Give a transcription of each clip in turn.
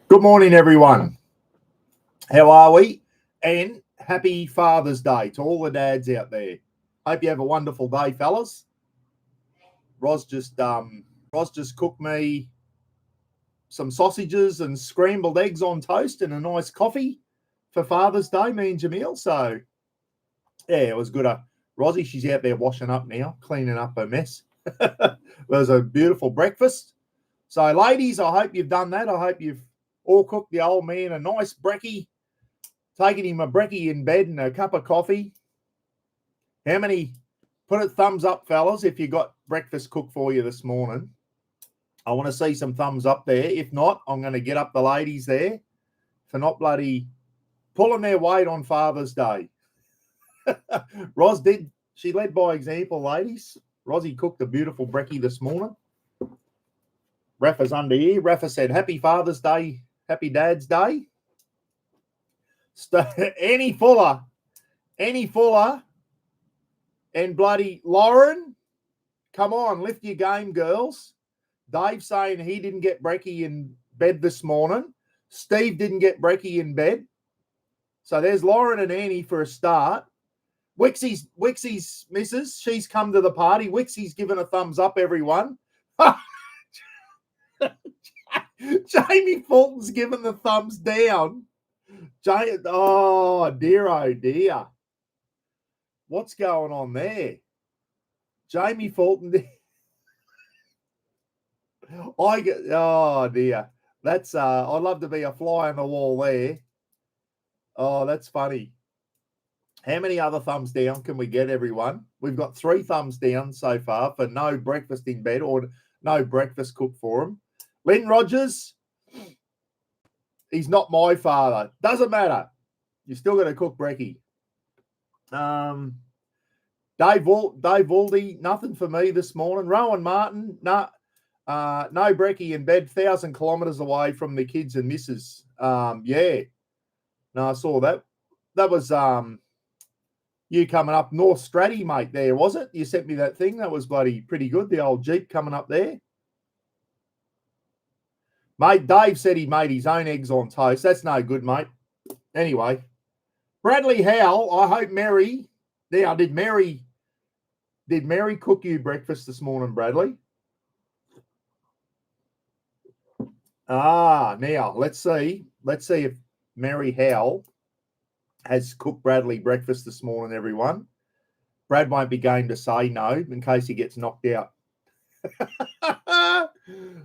Good morning, everyone. How are we? And happy Father's Day to all the dads out there. Hope you have a wonderful day, fellas. Roz just cooked me some sausages and scrambled eggs on toast and a nice coffee for Father's Day, me and Jamil. So, yeah, it was good. Rosie, she's out there washing up now, cleaning up her mess. It was a beautiful breakfast. So, ladies, I hope you've done that. I hope you've all cooked the old man a nice brekkie, taking him a brekkie in bed and a cup of coffee. How many? Put a thumbs up, fellas, if you got breakfast cooked for you this morning. I want to see some thumbs up there. If not, I'm going to get up the ladies there for not bloody pulling their weight on Father's Day. Roz did. She led by example, ladies. Rosie cooked a beautiful brekkie this morning. Rafa's under here. Rafa said, happy Father's Day, happy Dad's Day. Annie Fuller, and bloody Lauren, come on, lift your game, girls. Dave saying he didn't get brekkie in bed this morning. Steve didn't get brekkie in bed. So there's Lauren and Annie for a start. Wixie's missus, she's come to the party. Wixie's given a thumbs up, everyone. Jamie Fulton's given the thumbs down. Oh dear. What's going on there? Jamie Fulton. Oh dear. That's I'd love to be a fly on the wall there. Oh, that's funny. How many other thumbs down can we get, everyone? We've got 3 thumbs down so far for no breakfast in bed or no breakfast cooked for him. Lynn Rogers, he's not my father. Doesn't matter. You're still going to cook brekkie. Dave Waldy, nothing for me this morning. Rowan Martin, no brekkie in bed, 1,000 kilometres away from the kids and missus. Yeah. No, I saw that. That was you coming up North Stratty, mate, there, was it? You sent me that thing. That was bloody pretty good, the old Jeep coming up there. Mate, Dave said he made his own eggs on toast. That's no good, mate. Anyway, Bradley Howell, I hope Mary. Now, did Mary cook you breakfast this morning, Bradley? Now, let's see. Let's see if Mary Howell has cooked Bradley breakfast this morning, everyone. Brad won't be game to say no in case he gets knocked out.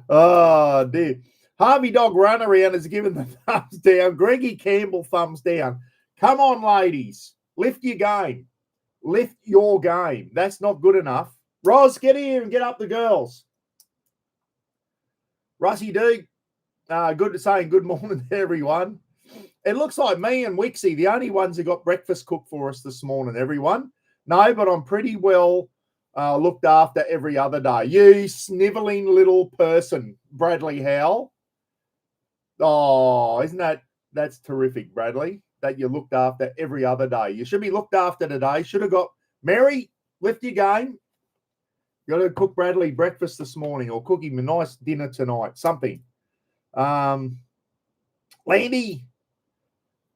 Oh, dear. Harvey Dog Runaround has given the thumbs down. Greggy Campbell, thumbs down. Come on, ladies. Lift your game. Lift your game. That's not good enough. Roz, get here and get up the girls. Russie D, good to saying good morning to everyone. It looks like me and Wixie, the only ones who got breakfast cooked for us this morning, everyone. No, but I'm pretty well looked after every other day. You sniveling little person, Bradley Howell. Oh, that's terrific, Bradley, that you looked after every other day. You should be looked after today. Should have got Mary, lift your game. You got to cook Bradley breakfast this morning or cook him a nice dinner tonight, something. Landy,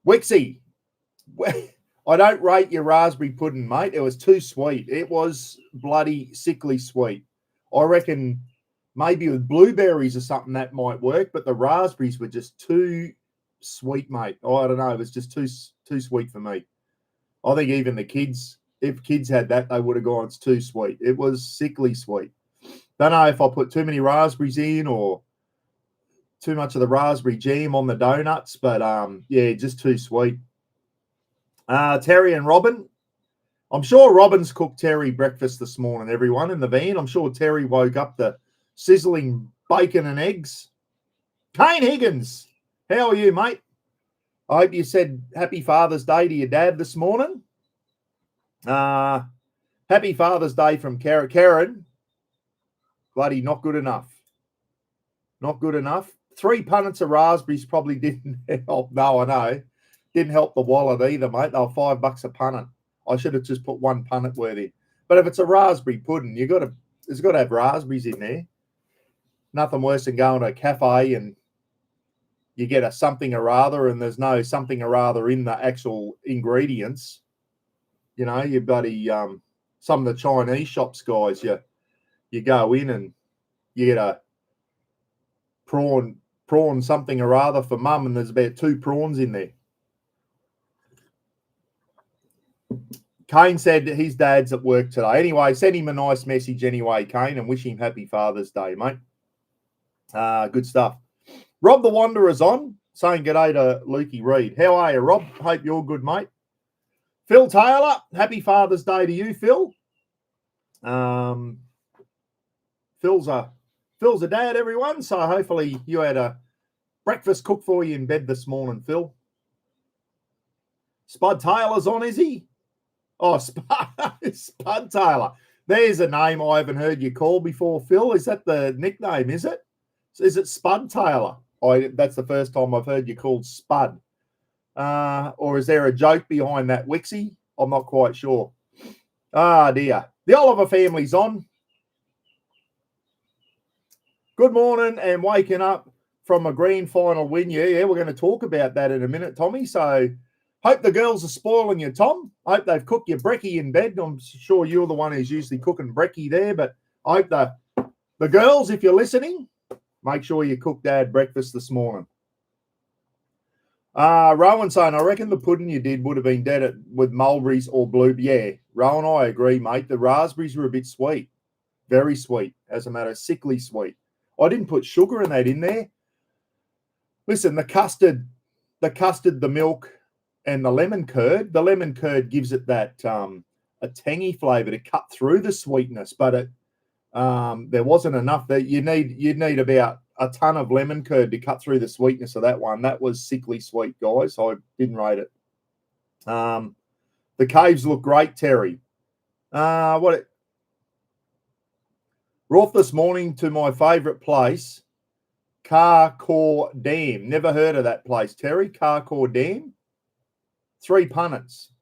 Wixie, I don't rate your raspberry pudding, mate. It was too sweet. It was bloody sickly sweet. I reckon maybe with blueberries or something that might work, but the raspberries were just too sweet, mate. Oh, I don't know. It was just too sweet for me. I think even the kids, if kids had that, they would have gone, it's too sweet. It was sickly sweet. Don't know if I put too many raspberries in or too much of the raspberry jam on the donuts, but yeah, just too sweet. Terry and Robin. I'm sure Robin's cooked Terry breakfast this morning, everyone, in the van. I'm sure Terry woke up to sizzling bacon and eggs. Kane Higgins, how are you, mate? I hope you said happy Father's Day to your dad this morning. Happy Father's Day from Karen. Bloody not good enough. Not good enough. 3 punnets of raspberries probably didn't help. No, I know. Didn't help the wallet either, mate. They were $5 a punnet. I should have just put 1 punnet worth in. But if it's a raspberry pudding, there's got to have raspberries in there. Nothing worse than going to a cafe and you get a something or other, and there's no something or other in the actual ingredients. You know, you bloody some of the Chinese shops, guys, you go in and you get a prawn something or other for mum, and there's about 2 prawns in there. Kane said his dad's at work today. Anyway, send him a nice message anyway, Kane, and wish him happy Father's Day, mate. Good stuff. Rob the Wanderer's on, saying g'day to Lukey Reed. How are you, Rob? Hope you're good, mate. Phil Taylor, happy Father's Day to you, Phil. Phil's a dad, everyone, so hopefully you had a breakfast cooked for you in bed this morning, Phil. Spud Taylor's on, is he? Oh, Spud Taylor. There's a name I haven't heard you call before, Phil. Is that the nickname, is it? Is it Spud Taylor? That's the first time I've heard you called Spud. Or is there a joke behind that, Wixie? I'm not quite sure. Ah, dear. The Oliver family's on. Good morning and waking up from a grand final win. Yeah, we're going to talk about that in a minute, Tommy. So hope the girls are spoiling you, Tom. I hope they've cooked your brekkie in bed. I'm sure you're the one who's usually cooking brekkie there, but I hope the girls, if you're listening, make sure you cook Dad breakfast this morning. Rowan saying, I reckon the pudding you did would have been dead with mulberries or blueberry. Yeah, Rowan, I agree, mate. The raspberries were a bit sweet. Very sweet, as a matter of sickly sweet. I didn't put sugar in that in there. Listen, the custard, the milk, and the lemon curd gives it that a tangy flavour to cut through the sweetness, but there wasn't enough. That you'd need about a ton of lemon curd to cut through the sweetness of that one. That was sickly sweet, guys. I didn't rate it. The caves look great, Terry. We're off this morning to my favourite place, Carcoar Dam. Never heard of that place, Terry. Carcoar Dam. 3 punnets.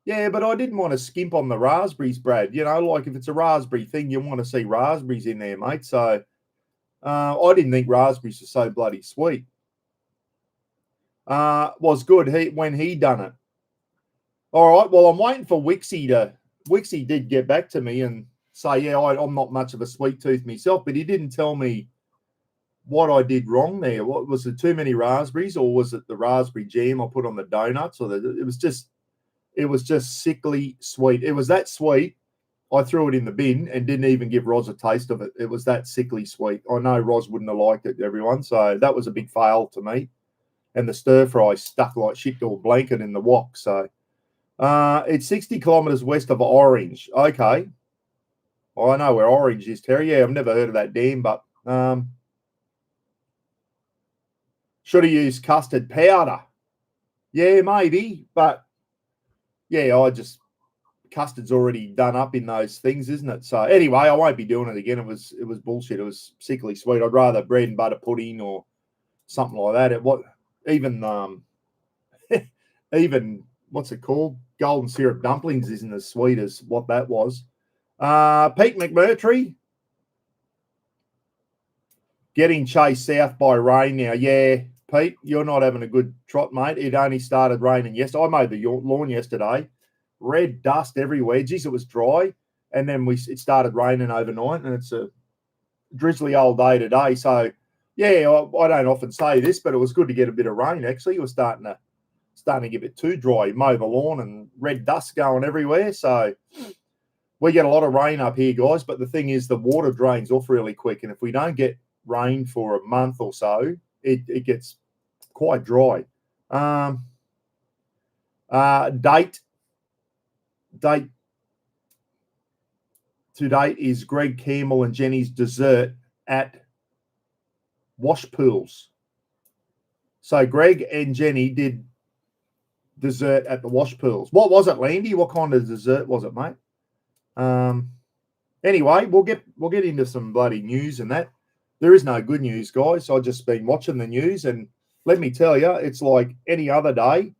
Yeah, but I didn't want to skimp on the raspberries, Brad. You know, like if it's a raspberry thing, you want to see raspberries in there, mate. So I didn't think raspberries were so bloody sweet. Was good when he done it. All right, well, I'm waiting for Wixie did get back to me and say, yeah, I'm not much of a sweet tooth myself, but he didn't tell me what I did wrong there. What was it, too many raspberries, or was it the raspberry jam I put on the donuts? Or it was just sickly sweet. It was that sweet, I threw it in the bin and didn't even give Roz a taste of it. It was that sickly sweet. I know Roz wouldn't have liked it, everyone. So that was a big fail to me. And the stir fry stuck like shit to a blanket in the wok. So it's 60 kilometres west of Orange. Okay. Well, I know where Orange is, Terry. Yeah, I've never heard of that dam, but should have used custard powder. Yeah, maybe, but yeah, custard's already done up in those things, isn't it? So anyway, I won't be doing it again. It was bullshit. It was sickly sweet. I'd rather bread and butter pudding or something like that. Even what's it called? Golden syrup dumplings isn't as sweet as what that was. Pete McMurtry getting chased south by rain now. Yeah, Pete, you're not having a good trot, mate. It only started raining yesterday. I mowed the lawn yesterday. Red dust everywhere. Geez, it was dry. And then it started raining overnight, and it's a drizzly old day today. So, yeah, I don't often say this, but it was good to get a bit of rain, actually. It was starting to get a bit too dry. Mow the lawn and red dust going everywhere. So we get a lot of rain up here, guys. But the thing is, the water drains off really quick. And if we don't get rain for a month or so, it gets quite dry. Date to date is Greg Campbell and Jenny's dessert at Wash Pools. So Greg and Jenny did dessert at the Wash Pools. What was it, Landy? What kind of dessert was it, mate? Anyway, we'll get into some bloody news and that. There is no good news, guys. I've just been watching the news, and let me tell you, it's like any other day.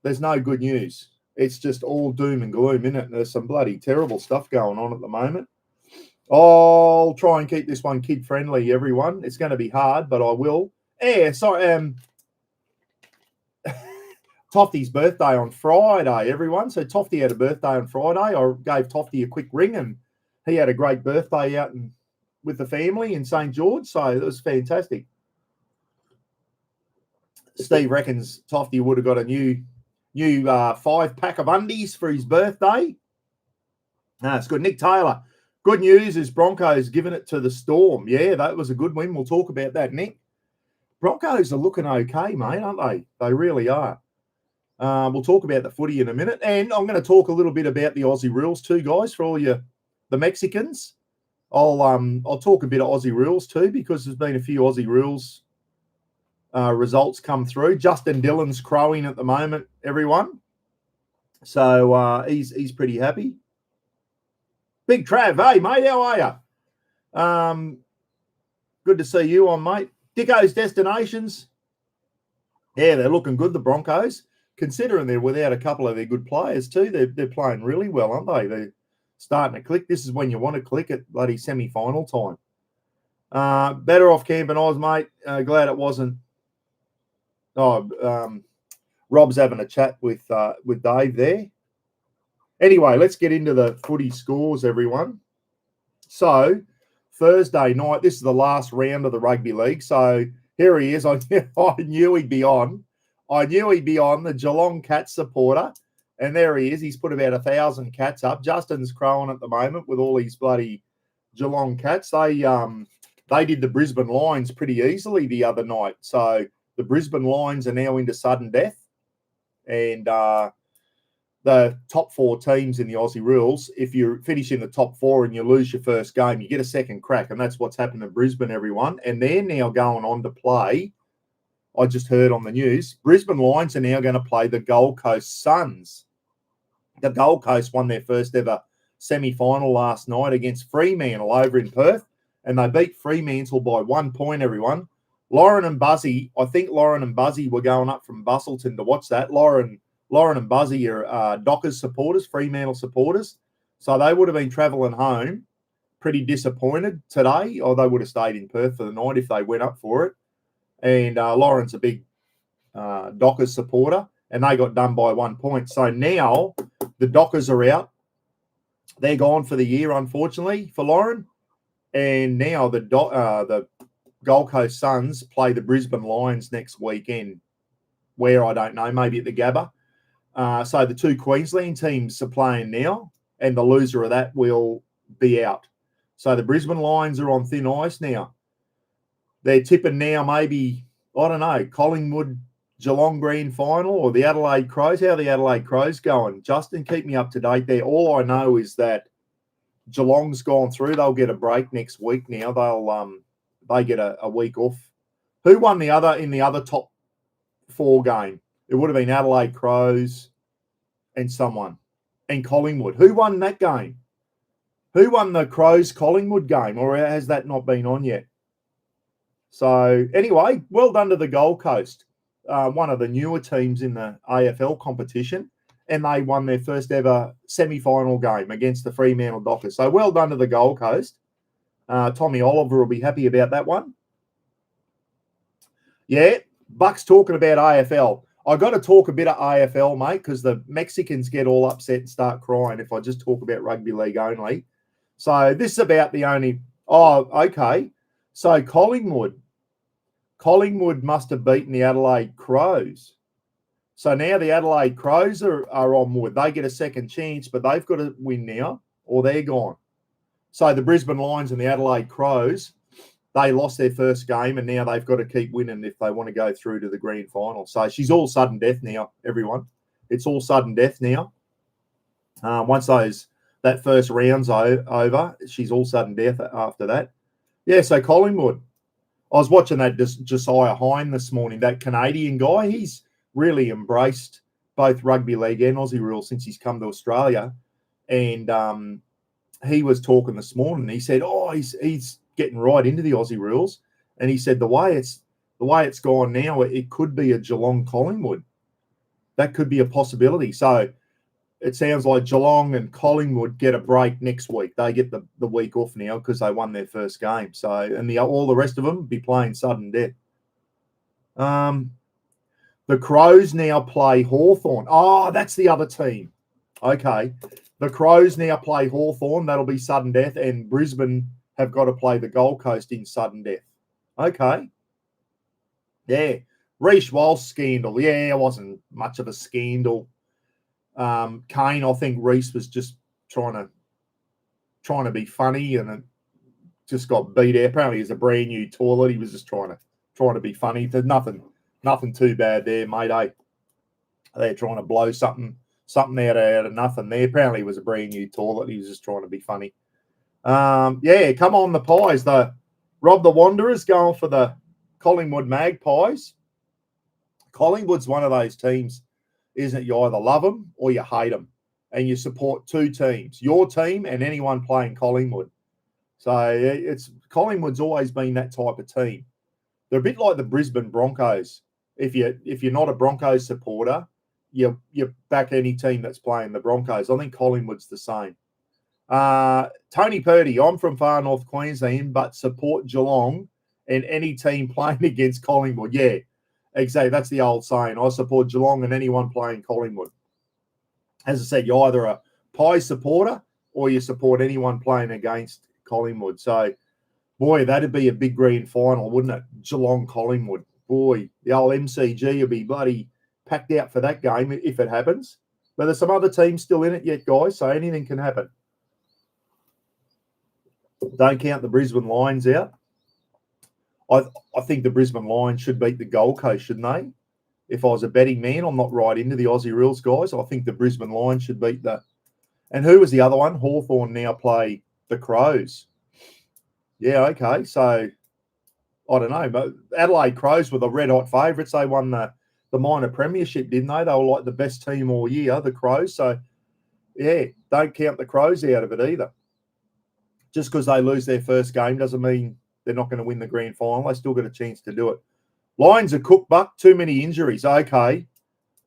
There's no good news. It's just all doom and gloom, isn't it? There's some bloody terrible stuff going on at the moment. I'll try and keep this one kid-friendly, everyone. It's going to be hard, but I will. Yeah, sorry. Tofty's birthday on Friday, everyone. So Tofty had a birthday on Friday. I gave Tofty a quick ring, and he had a great birthday out with the family in St. George. So it was fantastic. Steve reckons Tofty would have got a new 5-pack of undies for his birthday. It's good. Nick Taylor. Good news is Broncos giving it to the Storm. Yeah, that was a good win. We'll talk about that, Nick. Broncos are looking okay, mate, aren't they? They really are. We'll talk about the footy in a minute. And I'm going to talk a little bit about the Aussie rules too, guys, for all the Mexicans. I'll talk a bit of Aussie rules too, because there's been a few Aussie rules results come through. Justin Dillon's crowing at the moment, everyone. So he's pretty happy. Big Trav, hey, mate, how are you? Good to see you on, mate. Dicko's Destinations. Yeah, they're looking good, the Broncos. Considering they're without a couple of their good players too, they're playing really well, aren't they? They're starting to click. This is when you want to click at bloody semi-final time. Better off camping Oz, mate. Glad it wasn't. Rob's having a chat with Dave there. Anyway, let's get into the footy scores, everyone. So, Thursday night, this is the last round of the rugby league. So, here he is. I knew he'd be on. The Geelong Cats supporter. And there he is. He's put about 1,000 cats up. Justin's crowing at the moment with all these bloody Geelong Cats. They did the Brisbane Lions pretty easily the other night. So, the Brisbane Lions are now into sudden death. And the top 4 teams in the Aussie rules, if you finish in the top 4 and you lose your first game, you get a second crack. And that's what's happened in Brisbane, everyone. And they're now going on to play, I just heard on the news, Brisbane Lions are now going to play the Gold Coast Suns. The Gold Coast won their first ever semi-final last night against Fremantle over in Perth. And they beat Fremantle by 1 point, everyone. Lauren and Buzzy, I think Lauren and Buzzy were going up from Bustleton to watch that. Lauren and Buzzy are Dockers supporters, Fremantle supporters. So they would have been travelling home pretty disappointed today, or they would have stayed in Perth for the night if they went up for it. And Lauren's a big Dockers supporter, and they got done by 1 point. So now the Dockers are out. They're gone for the year, unfortunately, for Lauren. And now the Gold Coast Suns play the Brisbane Lions next weekend, where I don't know, maybe at the Gabba. So the 2 Queensland teams are playing now, and the loser of that will be out. So the Brisbane Lions are on thin ice now. They're tipping now maybe, I don't know, Collingwood, Geelong Grand Final, or the Adelaide Crows. How are the Adelaide Crows going? Justin, keep me up to date there. All I know is that Geelong's gone through. They'll get a break next week now. They get a week off. Who won in the other top 4 game? It would have been Adelaide Crows and someone. And Collingwood. Who won that game? Who won the Crows-Collingwood game? Or has that not been on yet? So, anyway, well done to the Gold Coast. One of the newer teams in the AFL competition. And they won their first ever semi-final game against the Fremantle Dockers. So, well done to the Gold Coast. Tommy Oliver will be happy about that one. Yeah, Buck's talking about AFL. I got to talk a bit of AFL, mate, because the Mexicans get all upset and start crying if I just talk about rugby league only. So this is about the only... Oh, okay. So Collingwood must have beaten the Adelaide Crows. So now the Adelaide Crows are on wood. They get a second chance, but they've got to win now or they're gone. So the Brisbane Lions and the Adelaide Crows, they lost their first game and now they've got to keep winning if they want to go through to the grand final. So she's all sudden death now, everyone. It's all sudden death now. Once that first round's over, she's all sudden death after that. Yeah, so Collingwood. I was watching that Josiah Hine this morning, that Canadian guy. He's really embraced both rugby league and Aussie rules since he's come to Australia. And he was talking this morning. He said, he's getting right into the Aussie rules. And he said the way it's gone now, it could be a Geelong Collingwood. That could be a possibility. So it sounds like Geelong and Collingwood get a break next week. They get the week off now because they won their first game. So all the rest of them be playing sudden death. The Crows now play Hawthorn. Oh, that's the other team. Okay. The Crows now play Hawthorn. That'll be sudden death. And Brisbane have got to play the Gold Coast in sudden death. Okay. Yeah. Reece Walsh scandal. Yeah, it wasn't much of a scandal. Kane, I think Reece was just trying to be funny, and it just got beat out. Apparently, it's a brand new toilet. He was just trying to be funny. There's nothing too bad there, mate. They're trying to blow something out of nothing there. Apparently, it was a brand new toilet. He was just trying to be funny. Yeah, come on, the Pies. The Rob the Wanderers going for the Collingwood Magpies. Collingwood's one of those teams, isn't it? You either love them or you hate them, and you support two teams, your team and anyone playing Collingwood. So it's Collingwood's always been that type of team. They're a bit like the Brisbane Broncos. If you're not a Broncos supporter, you back any team that's playing the Broncos. I think Collingwood's the same. Tony Purdy, I'm from far north Queensland, but support Geelong and any team playing against Collingwood. Yeah, exactly. That's the old saying. I support Geelong and anyone playing Collingwood. As I said, you're either a Pies supporter or you support anyone playing against Collingwood. So, boy, that'd be a big grand final, wouldn't it? Geelong Collingwood. Boy, the old MCG will be bloody packed out for that game if it happens. But there's some other teams still in it yet, guys, so anything can happen. Don't count the Brisbane Lions out. I think the Brisbane Lions should beat the Gold Coast, shouldn't they? If I was a betting man, I'm not right into the Aussie rules, guys. I think the Brisbane Lions should beat the... And who was the other one? Hawthorn now play the Crows. Yeah, okay. So, I don't know. But Adelaide Crows were the red-hot favourites. They won the minor premiership, didn't they? They were like the best team all year, the Crows. So, yeah, don't count the Crows out of it either. Just because they lose their first game doesn't mean they're not going to win the grand final. They still got a chance to do it. Lions are cooked, but too many injuries. Okay.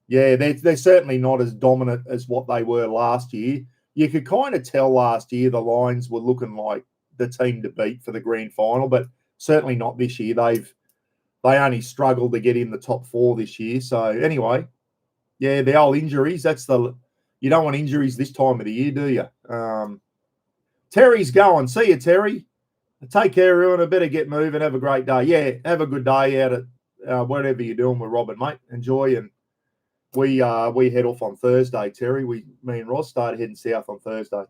Yeah, they're certainly not as dominant as what they were last year. You could kind of tell last year the Lions were looking like the team to beat for the grand final, but certainly not this year. They only struggled to get in the top four this year. So anyway, yeah, the old injuries. You don't want injuries this time of the year, do you? Terry's going. See you, Terry. Take care, everyone. I better get moving. Have a great day. Yeah, have a good day out at whatever you're doing with Robin, mate. Enjoy. And we head off on Thursday, Terry. Me and Ross started heading south on Thursday.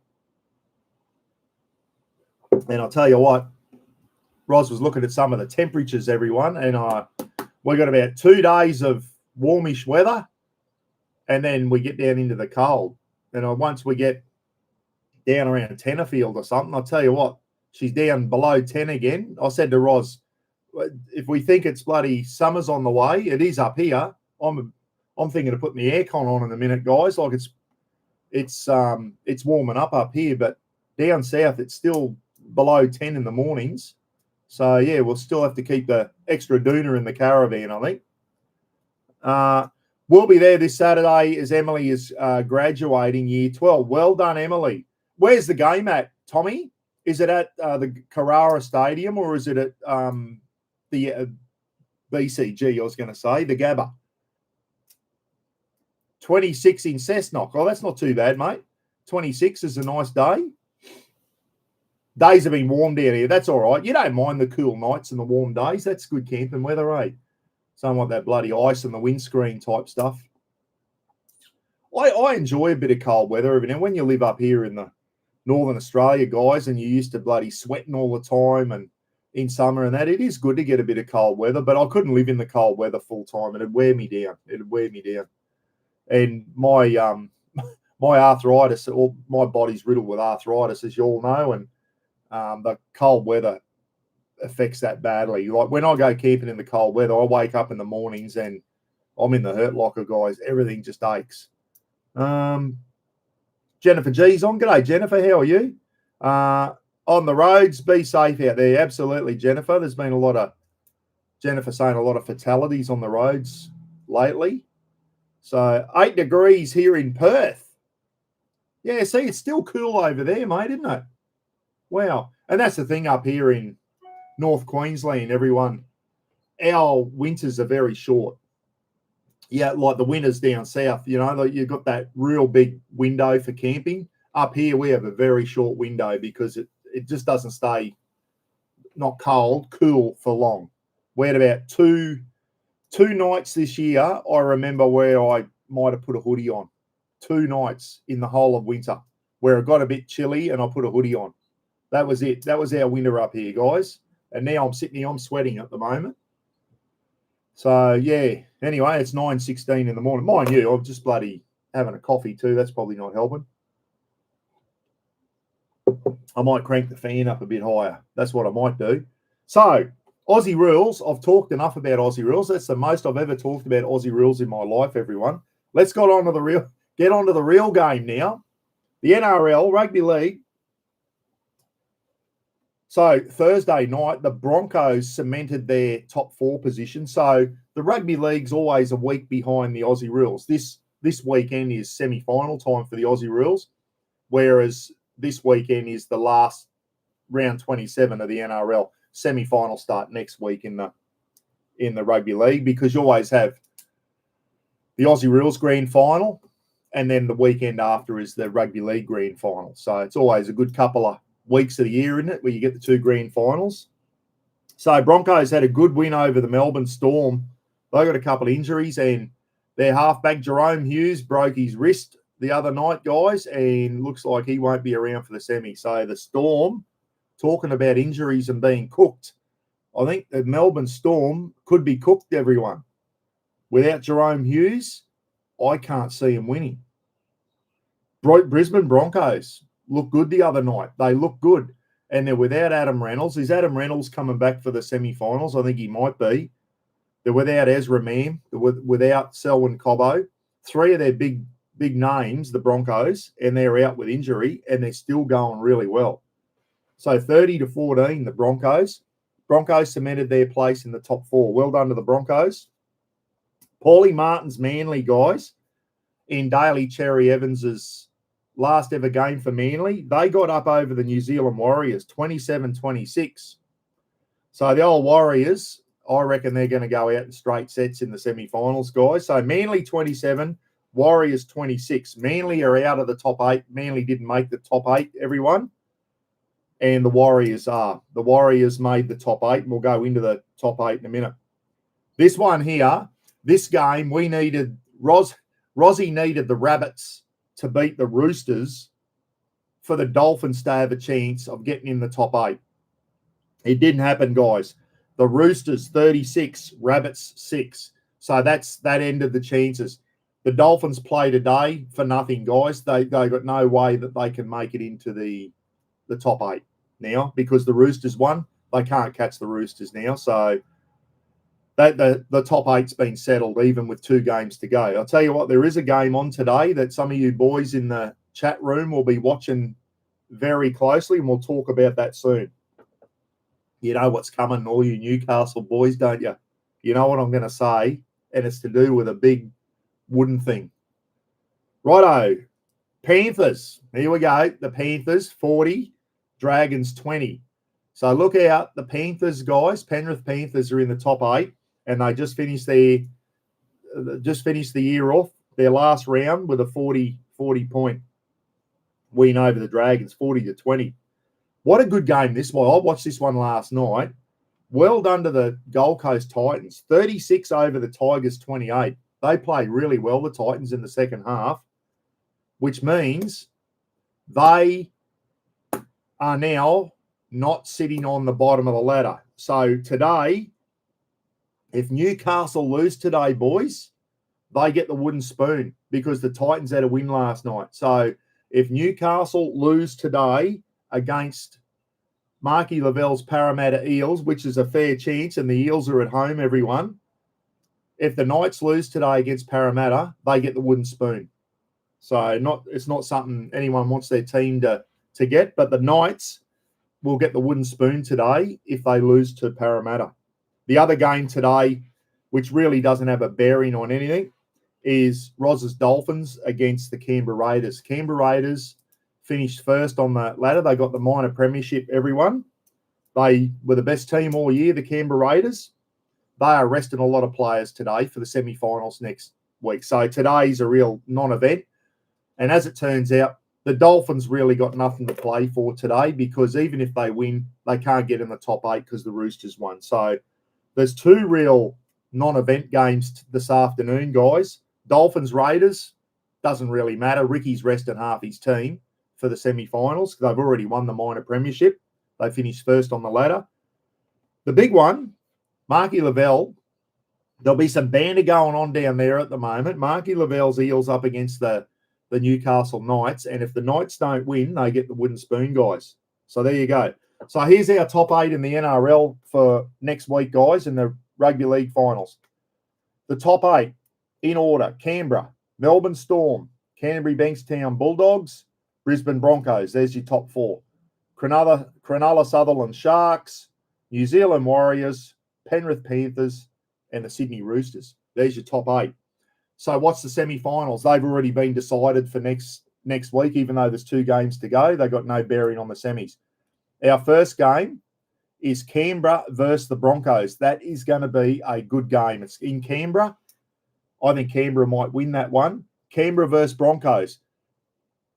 And I'll tell you what, Ross was looking at some of the temperatures, everyone, and we got about 2 days of warmish weather, and then we get down into the cold. And once we get down around Tenterfield or something, I'll tell you what, she's down below 10 again. I said to Roz, if we think it's bloody summer's on the way, it is up here. I'm thinking of putting the aircon on in a minute, guys. Like it's warming up here, but down south it's still below 10 in the mornings. So yeah, we'll still have to keep the extra doona in the caravan, I think. We'll be there this Saturday as Emily is graduating year 12. Well done, Emily. Where's the game at, Tommy? Is it at the Carrara Stadium or is it at the BCG, I was going to say, the Gabba? 26 in Cessnock. Oh, that's not too bad, mate. 26 is a nice day. Days have been warm down here. That's all right. You don't mind the cool nights and the warm days. That's good camping weather, eh? Something like that bloody ice and the windscreen type stuff. I enjoy a bit of cold weather. And when you live up here in the Northern Australia, guys, and you're used to bloody sweating all the time and in summer and that, it is good to get a bit of cold weather, but I couldn't live in the cold weather full time. It'd wear me down. And my my arthritis, or my body's riddled with arthritis, as you all know, and the cold weather affects that badly. Like when I go camping in the cold weather, I wake up in the mornings and I'm in the hurt locker, guys. Everything just aches. Jennifer G's on. G'day, Jennifer. How are you? On the roads, be safe out there. Absolutely, Jennifer. There's been Jennifer saying a lot of fatalities on the roads lately. So 8 degrees here in Perth. Yeah, see, it's still cool over there, mate, isn't it? Wow. And that's the thing up here in North Queensland, everyone. our winters are very short. Yeah, like the winters down south, like you've got that real big window for camping. Up here, we have a very short window because it just doesn't stay not cold, cool for long. We had about two nights this year, I remember, where I might have put a hoodie on. 2 nights in the whole of winter where it got a bit chilly and I put a hoodie on. That was it. That was our winter up here, guys. And now I'm sitting here, I'm sweating at the moment. So, yeah. Anyway, it's 9:16 in the morning. Mind you, I'm just bloody having a coffee too. That's probably not helping. I might crank the fan up a bit higher. That's what I might do. So, Aussie rules. I've talked enough about Aussie rules. That's the most I've ever talked about Aussie rules in my life, everyone. Let's get on to the real game now. The NRL, Rugby League. So Thursday night, the Broncos cemented their top 4 position. So the Rugby League's always a week behind the Aussie rules. This weekend is semi-final time for the Aussie rules, whereas this weekend is the last round 27 of the NRL. Semi-final start next week in the Rugby League, because you always have the Aussie rules grand final, and then the weekend after is the Rugby League grand final. So it's always a good couple of weeks of the year, isn't it, where you get the 2 grand finals. So Broncos had a good win over the Melbourne Storm. They got a couple of injuries, and their halfback Jerome Hughes broke his wrist the other night, guys, and looks like he won't be around for the semi. So the Storm, talking about injuries and being cooked, I think the Melbourne Storm could be cooked, everyone. Without Jerome Hughes, I can't see him winning. Brisbane Broncos looked good the other night. They look good. And they're without Adam Reynolds. Is Adam Reynolds coming back for the semi-finals? I think he might be. They're without Ezra Mam. They're without Selwyn Cobbo. 3 of their big names, the Broncos, and they're out with injury, and they're still going really well. So 30-14, the Broncos. Broncos cemented their place in the top 4. Well done to the Broncos. Paulie Martin's Manly, guys, in Daly Cherry Evans's last ever game for Manly, they got up over the New Zealand Warriors, 27-26. So the old Warriors, I reckon they're going to go out in straight sets in the semi-finals, guys. So Manly 27, Warriors 26. Manly are out of the top 8. Manly didn't make the top 8, everyone. And the Warriors are. The Warriors made the top 8, and we'll go into the top 8 in a minute. This one here, this game, we needed Rozzy needed the Rabbits to beat the Roosters for the Dolphins to have a chance of getting in the top 8. It didn't happen, guys. The Roosters 36, Rabbits 6. So that ended the chances. The Dolphins play today for nothing, guys. They got no way that they can make it into the top 8 now, because the Roosters won. They can't catch the Roosters now. So the top 8's been settled, even with 2 games to go. I'll tell you what, there is a game on today that some of you boys in the chat room will be watching very closely, and we'll talk about that soon. You know what's coming, all you Newcastle boys, don't you? You know what I'm going to say, and it's to do with a big wooden thing. Righto, Panthers. Here we go. The Panthers, 40, Dragons, 20. So look out, the Panthers, guys. Penrith Panthers are in the top 8, and they just finished the year off, their last round, with a 40-point win over the Dragons, 40-20. What a good game this was. I watched this one last night. Well done to the Gold Coast Titans. 36 over the Tigers, 28. They played really well, the Titans, in the second half, which means they are now not sitting on the bottom of the ladder. So today, if Newcastle lose today, boys, they get the wooden spoon, because the Titans had a win last night. So if Newcastle lose today against Marky Lavell's Parramatta Eels, which is a fair chance, and the Eels are at home, everyone, if the Knights lose today against Parramatta, they get the wooden spoon. So it's not something anyone wants their team to get, but the Knights will get the wooden spoon today if they lose to Parramatta. The other game today, which really doesn't have a bearing on anything, is Roz's Dolphins against the Canberra Raiders. Canberra Raiders finished first on the ladder. They got the minor premiership, everyone. They were the best team all year, the Canberra Raiders. they are resting a lot of players today for the semi-finals next week. So today's a real non-event. And as it turns out, the Dolphins really got nothing to play for today, because even if they win, they can't get in the top 8 because the Roosters won. So there's 2 real non-event games this afternoon, guys. Dolphins Raiders, doesn't really matter. Ricky's resting half his team for the semi-finals. They've already won the minor premiership. They finished first on the ladder. The big one, Marky Lavelle, there'll be some banter going on down there at the moment. Marky Lavelle's Eels up against the Newcastle Knights, and if the Knights don't win, they get the wooden spoon, guys. So there you go. So here's our top 8 in the NRL for next week, guys, in the Rugby League finals. The top 8 in order: Canberra, Melbourne Storm, Canterbury Bankstown Bulldogs, Brisbane Broncos. There's your top 4. Cronulla Sutherland Sharks, New Zealand Warriors, Penrith Panthers, and the Sydney Roosters. There's your top 8. So what's the semi-finals? They've already been decided for next week, even though there's 2 games to go. They've got no bearing on the semis. Our first game is Canberra versus the Broncos. That is going to be a good game. It's in Canberra. I think Canberra might win that one. Canberra versus Broncos.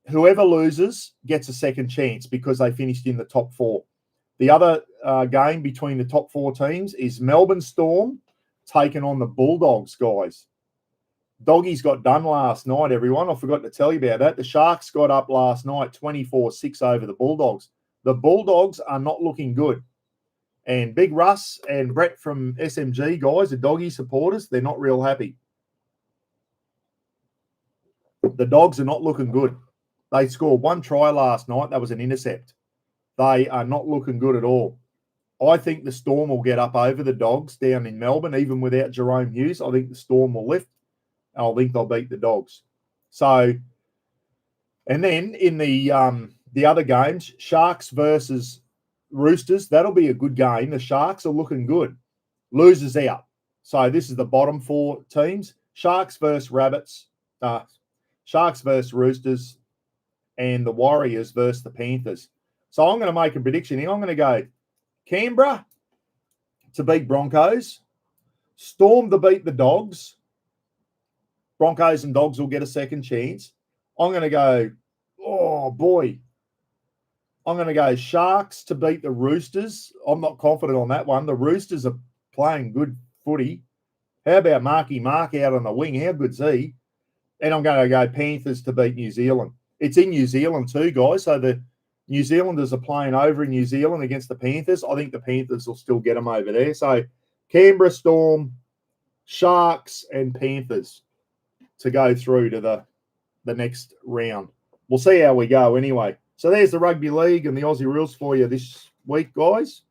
Whoever loses gets a second chance because they finished in the top 4. The other game between the top 4 teams is Melbourne Storm taking on the Bulldogs, guys. Doggies got done last night, everyone. I forgot to tell you about that. The Sharks got up last night 24-6 over the Bulldogs. The Bulldogs are not looking good. And Big Russ and Brett from SMG, guys, the Doggy supporters, they're not real happy. The Dogs are not looking good. They scored 1 try last night. That was an intercept. They are not looking good at all. I think the Storm will get up over the Dogs down in Melbourne, even without Jerome Hughes. I think the Storm will lift. I think they'll beat the Dogs. So, and then in the other games, Sharks versus Roosters, that'll be a good game. The Sharks are looking good. Losers out. So this is the bottom 4 teams. Sharks versus Rabbits, Sharks versus Roosters, and the Warriors versus the Panthers. So I'm going to make a prediction here. I'm going to go Canberra to beat Broncos, Storm to beat the Dogs. Broncos and Dogs will get a second chance. I'm going to go, oh boy, I'm going to go Sharks to beat the Roosters. I'm not confident on that one. The Roosters are playing good footy. How about Marky Mark out on the wing? How good's he? And I'm going to go Panthers to beat New Zealand. It's in New Zealand too, guys. So the New Zealanders are playing over in New Zealand against the Panthers. I think the Panthers will still get them over there. So Canberra Storm, Sharks, and Panthers to go through to the next round. We'll see how we go anyway. So there's the Rugby League and the Aussie rules for you this week, guys.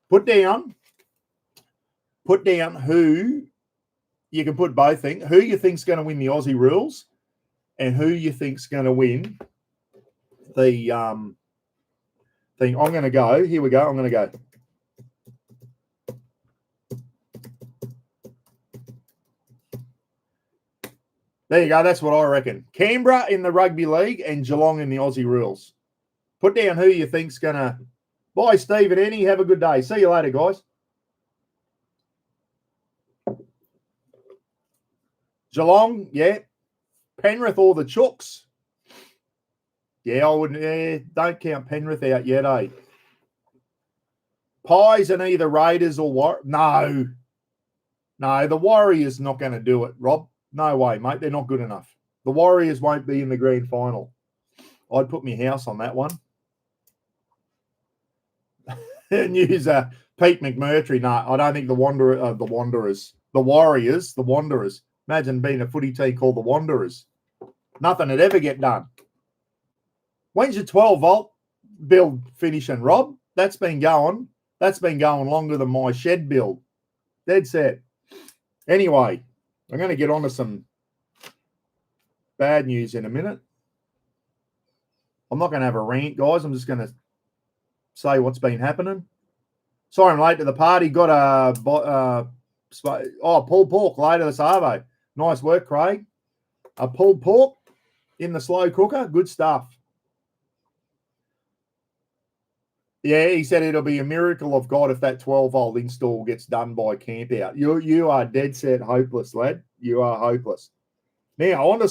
Put down who you can put both in, who you think's going to win the Aussie rules and who you think's going to win the thing. I'm going to go. Here we go. I'm going to go. There you go. That's what I reckon. Canberra in the Rugby League and Geelong in the Aussie rules. Put down who you think's going to. Bye, Steve and Annie. Have a good day. See you later, guys. Geelong, yeah. Penrith or the Chooks. Yeah, I wouldn't. Yeah, don't count Penrith out yet, eh? Pies and either Raiders or No, the Warriors not going to do it, Rob. No way, mate. They're not good enough. The Warriors won't be in the grand final. I'd put my house on that one. News, Pete McMurtry. No, I don't think the Warriors. Imagine being a footy team called the Wanderers. Nothing would ever get done. When's your 12-volt build finishing, Rob? That's been going longer than my shed build. Dead set. Anyway, I'm going to get on to some bad news in a minute. I'm not going to have a rant, guys. I'm just going to say what's been happening. Sorry I'm late to the party. Got a pulled pork later this arvo. Nice work, Craig. A pulled pork in the slow cooker. Good stuff. Yeah, he said it'll be a miracle of God if that 12-volt install gets done by camp out. You are dead set hopeless, lad. You are hopeless. Now, onto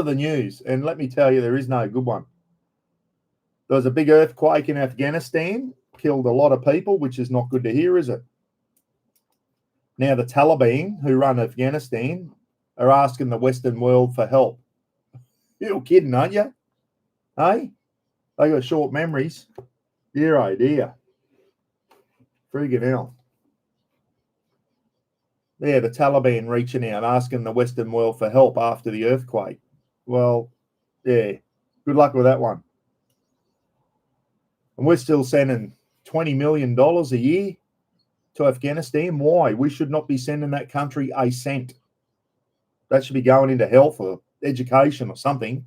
the news, and let me tell you, there is no good one. There was a big earthquake in Afghanistan, killed a lot of people, which is not good to hear, is it? Now, the Taliban, who run Afghanistan, are asking the Western world for help. You're kidding, aren't you? Hey? They got short memories. Dear idea. Friggin' hell. Yeah, the Taliban reaching out, asking the Western world for help after the earthquake. Well, yeah, good luck with that one. And we're still sending $20 million a year to Afghanistan. Why? We should not be sending that country a cent. That should be going into health or education or something.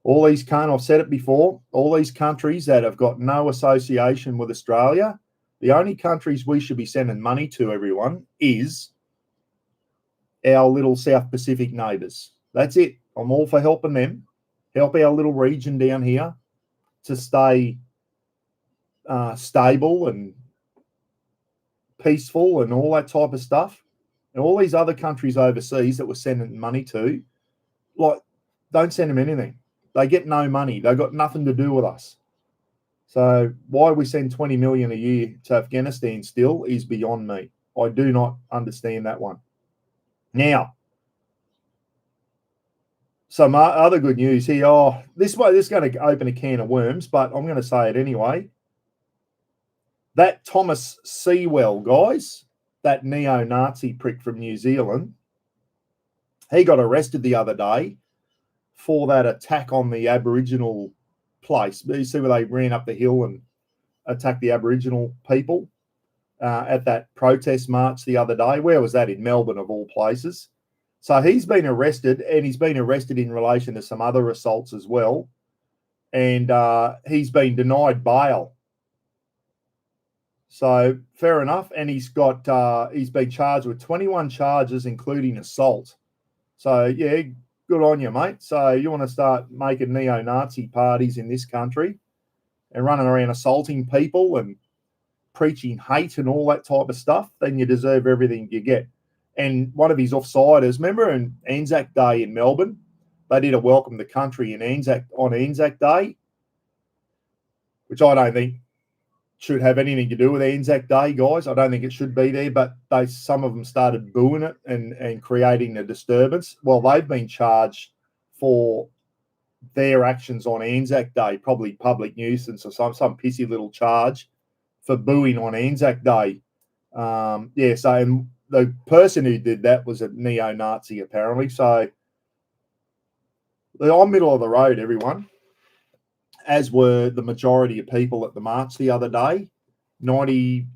All these I've said it before, all these countries that have got no association with Australia, the only countries we should be sending money to, everyone, is our little South Pacific neighbours. That's it. I'm all for helping them, help our little region down here to stay stable and peaceful and all that type of stuff. And all these other countries overseas that we're sending money to, like, don't send them anything. They get no money. They've got nothing to do with us. So why we send 20 million a year to Afghanistan still is beyond me. I do not understand that one. Now, some other good news here. This is going to open a can of worms, but I'm going to say it anyway. That Thomas Sewell, guys, that neo-Nazi prick from New Zealand, he got arrested the other day for that attack on the Aboriginal place. You see where they ran up the hill and attacked the Aboriginal people at that protest march the other day. Where was that? In Melbourne, of all places. So he's been arrested, and he's been arrested in relation to some other assaults as well. And he's been denied bail. So fair enough. And he's been charged with 21 charges, including assault. So, yeah, good on you, mate. So you want to start making neo-Nazi parties in this country and running around assaulting people and preaching hate and all that type of stuff, then you deserve everything you get. And one of his offsiders, remember on Anzac Day in Melbourne, they did a welcome the country on Anzac Day, which I don't think should have anything to do with Anzac Day, guys. I don't think it should be there, but some of them started booing it and creating a disturbance. Well, they've been charged for their actions on Anzac Day, probably public nuisance or some pissy little charge for booing on Anzac Day. So and the person who did that was a neo-Nazi, apparently. So I'm middle of the road, everyone, as were the majority of people at the march the other day. 98%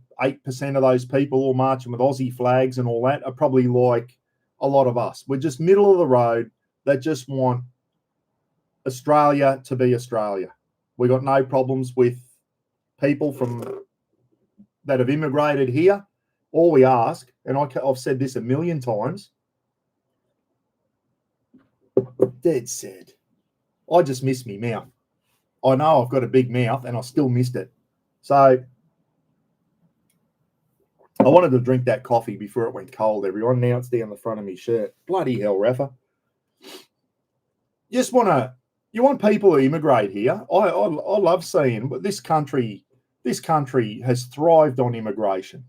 of those people all marching with Aussie flags and all that are probably like a lot of us. We're just middle of the road that just want Australia to be Australia. We got no problems with people that have immigrated here. All we ask, and I've said this a million times, dead said, I just miss me mouth. I know I've got a big mouth and I still missed it. So I wanted to drink that coffee before it went cold, everyone. Now it's down the front of my shirt. Bloody hell, Rafa. You want people to immigrate here. I love seeing this country has thrived on immigration.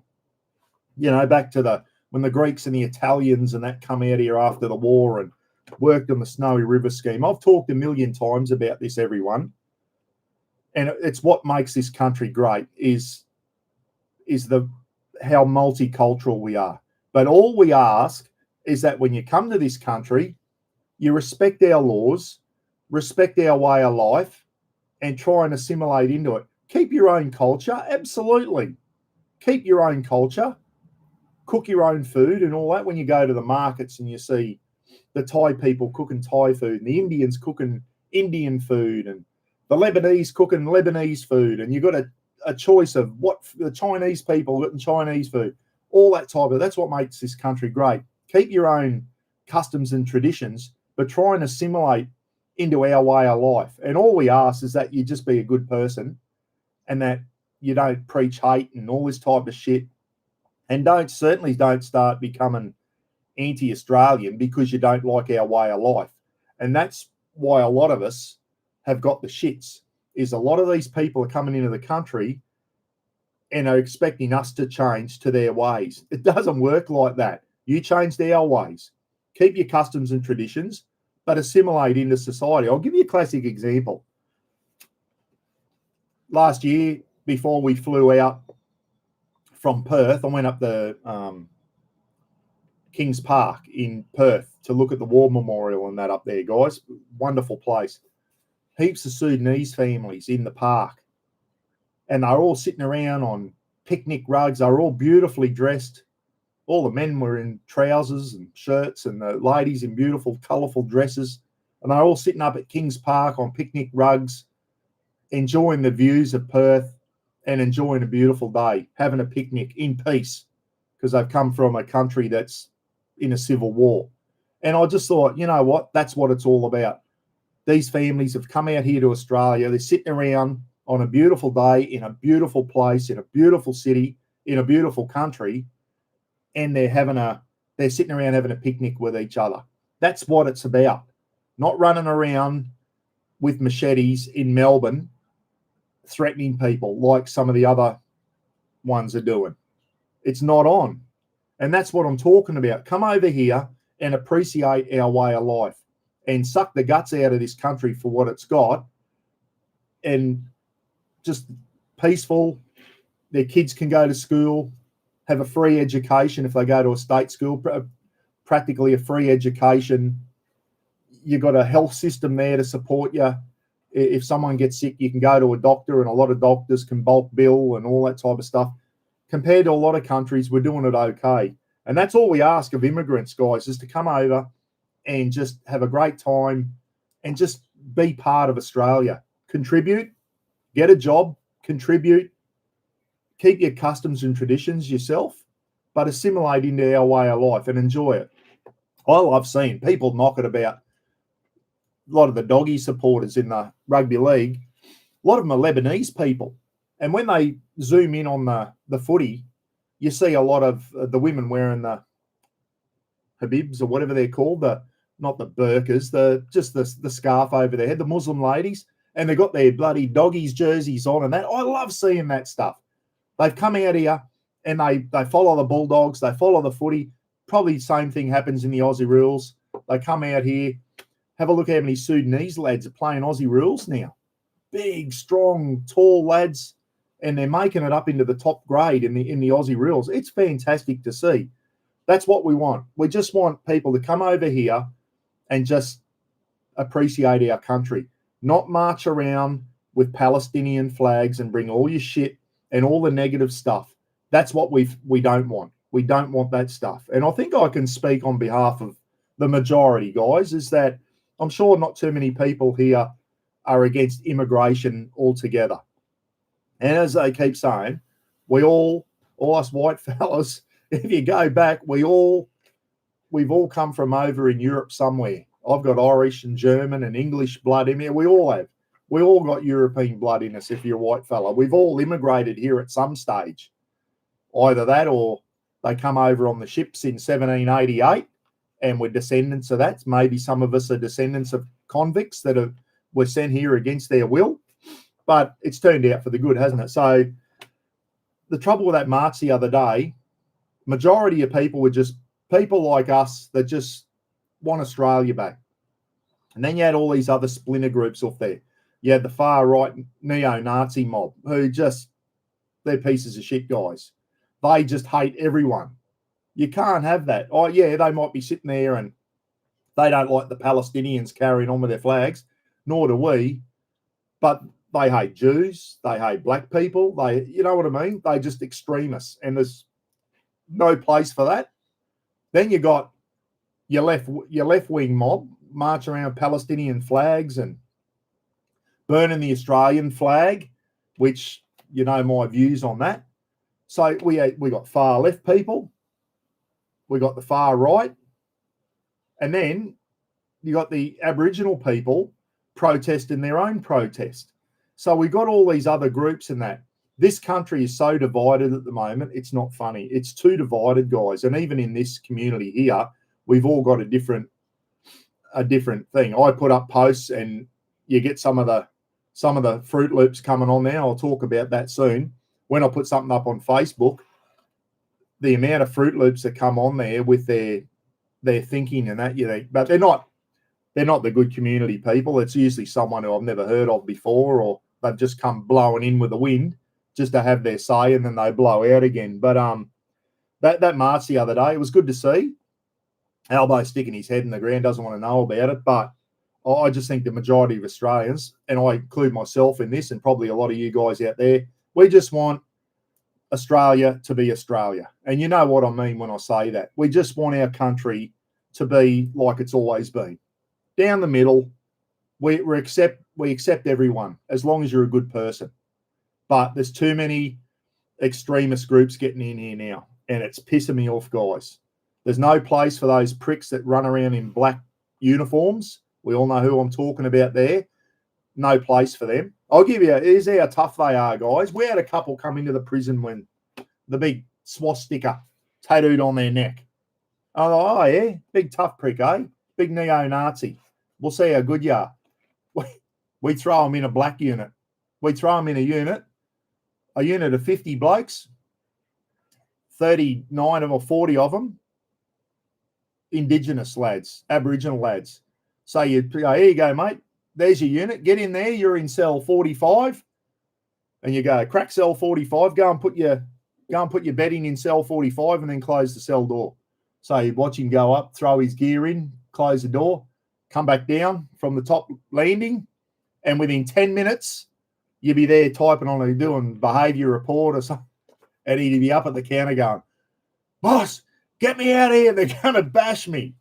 You know, back to when the Greeks and the Italians and that come out here after the war and worked on the Snowy River scheme. I've talked a million times about this, everyone. And it's what makes this country great is how multicultural we are. But all we ask is that when you come to this country, you respect our laws, respect our way of life, and try and assimilate into it. Keep your own culture, absolutely. Keep your own culture. Cook your own food and all that. When you go to the markets and you see the Thai people cooking Thai food and the Indians cooking Indian food and the Lebanese cooking Lebanese food, and you've got a choice of what the Chinese people eating Chinese food, all that type of, that's what makes this country great. Keep your own customs and traditions, but try and assimilate into our way of life. And all we ask is that you just be a good person and that you don't preach hate and all this type of shit. And certainly don't start becoming anti-Australian because you don't like our way of life. And that's why a lot of us have got the shits, is a lot of these people are coming into the country and are expecting us to change to their ways. It doesn't work like that. You change our ways. Keep your customs and traditions, but assimilate into society. I'll give you a classic example. Last year, before we flew out from Perth, I went up the Kings Park in Perth to look at the War Memorial and that up there, guys. Wonderful place. Heaps of Sudanese families in the park. And they're all sitting around on picnic rugs. They're all beautifully dressed. All the men were in trousers and shirts and the ladies in beautiful, colourful dresses. And they're all sitting up at Kings Park on picnic rugs, enjoying the views of Perth and enjoying a beautiful day, having a picnic in peace, because they've come from a country that's in a civil war. And I just thought, you know what? That's what it's all about. These families have come out here to Australia. They're sitting around on a beautiful day in a beautiful place, in a beautiful city, in a beautiful country, and they're sitting around having a picnic with each other. That's what it's about. Not running around with machetes in Melbourne threatening people like some of the other ones are doing. It's not on. And that's what I'm talking about. Come over here and appreciate our way of life and suck the guts out of this country for what it's got, and just peaceful. Their kids can go to school, have a free education if they go to a state school, practically a free education. You've got a health system there to support you. If someone gets sick, you can go to a doctor, and a lot of doctors can bulk bill and all that type of stuff. Compared to a lot of countries, we're doing it okay. And that's all we ask of immigrants, guys, is to come over and just have a great time and just be part of Australia. Contribute, get a job, contribute, keep your customs and traditions yourself, but assimilate into our way of life and enjoy it. I love seeing people knock it about. A lot of the doggy supporters in the rugby league, a lot of them are Lebanese people. And when they zoom in on the footy, you see a lot of the women wearing the habibs or whatever they're called, not the burqas, the scarf over their head, the Muslim ladies, and they've got their bloody doggies jerseys on and that. I love seeing that stuff. They've come out here and they follow the Bulldogs, they follow the footy. Probably the same thing happens in the Aussie rules. They come out here. Have a look how many Sudanese lads are playing Aussie rules now. Big, strong, tall lads, and they're making it up into the top grade in the Aussie rules. It's fantastic to see. That's what we want. We just want people to come over here and just appreciate our country, not march around with Palestinian flags and bring all your shit and all the negative stuff. That's what we don't want. We don't want that stuff. And I think I can speak on behalf of the majority, guys, is that I'm sure not too many people here are against immigration altogether. And as they keep saying, all us white fellas, if you go back, we've all come from over in Europe somewhere. I've got Irish and German and English blood in me. We all have. We all got European blood in us if you're a white fella. We've all immigrated here at some stage. Either that or they come over on the ships in 1788 and we're descendants of that. Maybe some of us are descendants of convicts that were sent here against their will. But it's turned out for the good, hasn't it? So the trouble with that march the other day, majority of people were just people like us that just want Australia back. And then you had all these other splinter groups off there. You had the far-right neo-Nazi mob who they're pieces of shit, guys. They just hate everyone. You can't have that. Oh, yeah, they might be sitting there and they don't like the Palestinians carrying on with their flags, nor do we. But they hate Jews. They hate black people. You know what I mean? They just extremists, and there's no place for that. Then you got your left-wing mob march around Palestinian flags and burning the Australian flag, which you know my views on that. So we got far left people, we got the far right, and then you got the Aboriginal people protesting their own protest. So we got all these other groups in that. This country is so divided at the moment, it's not funny. It's too divided, guys. And even in this community here, we've all got a different thing. I put up posts and you get some of the Fruit Loops coming on there. I'll talk about that soon. When I put something up on Facebook, the amount of Fruit Loops that come on there with their thinking and that, you know, but they're not the good community people. It's usually someone who I've never heard of before, or they've just come blowing in with the wind just to have their say, and then they blow out again. But that march the other day, it was good to see. Albo sticking his head in the ground, doesn't want to know about it, but I just think the majority of Australians, and I include myself in this, and probably a lot of you guys out there, we just want Australia to be Australia. And you know what I mean when I say that. We just want our country to be like it's always been. Down the middle, we accept everyone as long as you're a good person. But there's too many extremist groups getting in here now, and it's pissing me off, guys. There's no place for those pricks that run around in black uniforms. We all know who I'm talking about there. No place for them. I'll give you, here's how tough they are, guys. We had a couple come into the prison when the big swastika tattooed on their neck. Oh yeah, big tough prick, eh? Big neo-Nazi. We'll see how good you are. We throw them in a black unit. We throw them in a unit of 50 blokes, 39 or 40 of them, Indigenous lads, Aboriginal lads. So you go, here you go, mate. There's your unit. Get in there. You're in cell 45. And you go, crack cell 45. Go and put your bedding in cell 45 and then close the cell door. So you watch him go up, throw his gear in, close the door, come back down from the top landing, and within 10 minutes, you'd be there typing on and doing behaviour report or something, and he'd be up at the counter going, boss, get me out of here. They're going to bash me.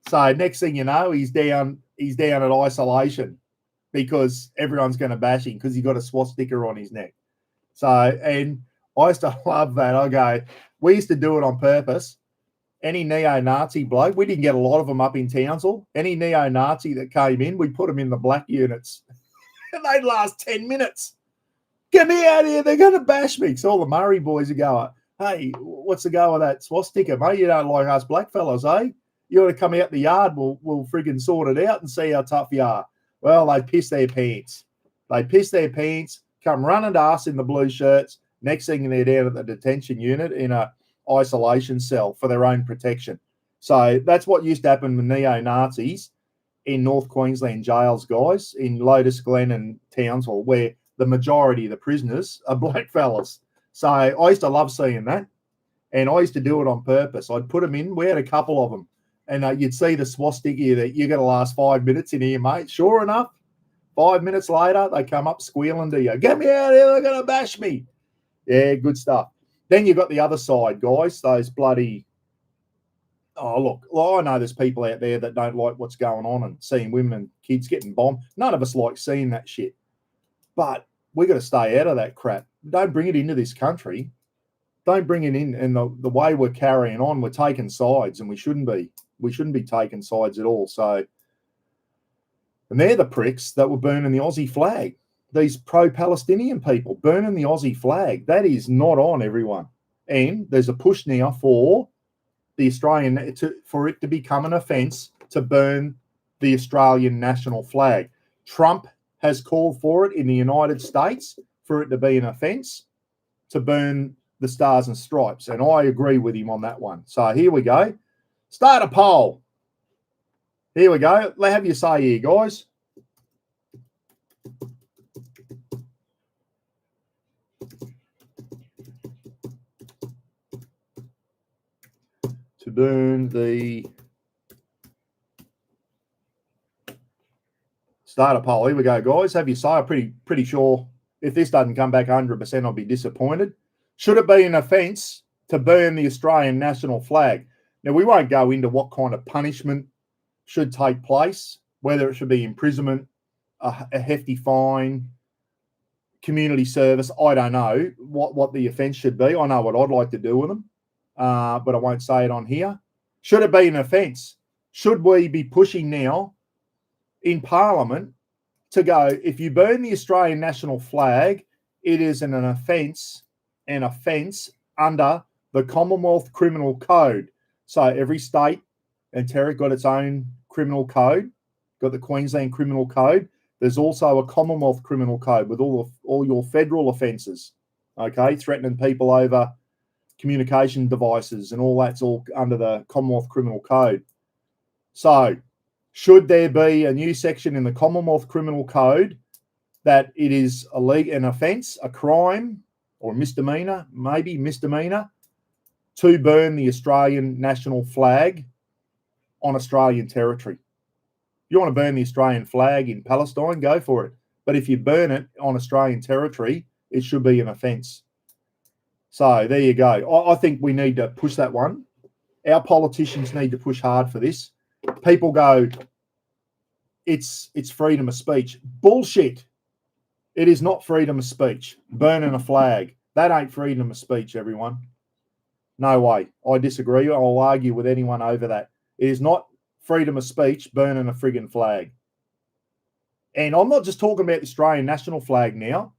So next thing you know, he's down at isolation because everyone's going to bash him because he got a swastika on his neck. So, and I used to love that. I go, we used to do it on purpose. Any neo-Nazi bloke, we didn't get a lot of them up in Townsville. Any neo-Nazi that came in, we put them in the black units. And they'd last 10 minutes. Get me out of here. They're going to bash me. So all the Murray boys would go, hey, what's the go with that swastika, mate? You don't like us black fellas, eh? You want to come out the yard, we'll friggin' sort it out and see how tough you are. Well, they piss their pants. They piss their pants, come running to us in the blue shirts. Next thing they're down at the detention unit in a isolation cell for their own protection. So that's what used to happen with neo-Nazis in North Queensland jails, guys, in Lotus Glen and Townsville, where the majority of the prisoners are black fellas. So I used to love seeing that, and I used to do it on purpose. I'd put them in. We had a couple of them, and you'd see the swastika that you're going to last 5 minutes in here, mate. Sure enough, 5 minutes later, they come up squealing to you. Get me out of here. They're going to bash me. Yeah, good stuff. Then you've got the other side, guys, those bloody, oh, look, I know there's people out there that don't like what's going on and seeing women and kids getting bombed. None of us like seeing that shit. But we got to stay out of that crap. Don't bring it into this country. Don't bring it in. And the way we're carrying on, we're taking sides, and we shouldn't be. We shouldn't be taking sides at all. So, and they're the pricks that were burning the Aussie flag. These pro-Palestinian people burning the Aussie flag. That is not on, everyone. And there's a push now for the Australian, for it to become an offence to burn the Australian national flag. Trump has called for it in the United States for it to be an offence to burn the Stars and Stripes. And I agree with him on that one. So here we go. Start a poll. Here we go. Let have your say here, guys. To burn the start a poll. Here we go, guys. Have your say. I'm pretty sure if this doesn't come back 100%, I'll be disappointed. Should it be an offence to burn the Australian national flag? Now, we won't go into what kind of punishment should take place, whether it should be imprisonment, a hefty fine, community service. I don't know what the offence should be. I know what I'd like to do with them, but I won't say it on here. Should it be an offence? Should we be pushing now in Parliament to go, if you burn the Australian national flag, it is an offence under the Commonwealth Criminal Code. So every state and territory got its own criminal code, got the Queensland Criminal Code. There's also a Commonwealth Criminal Code with all your federal offences, okay, threatening people over communication devices and all that's all under the Commonwealth Criminal Code. So should there be a new section in the Commonwealth Criminal Code that it is an offence, a crime, or misdemeanour, maybe misdemeanour, to burn the Australian national flag on Australian territory? If you want to burn the Australian flag in Palestine, go for it. But if you burn it on Australian territory, it should be an offence. So there you go. I think we need to push that one. Our politicians need to push hard for this. People go, it's freedom of speech. Bullshit. It is not freedom of speech. Burning a flag. That ain't freedom of speech, everyone. No way. I disagree. I'll argue with anyone over that. It is not freedom of speech burning a friggin' flag. And I'm not just talking about the Australian national flag now.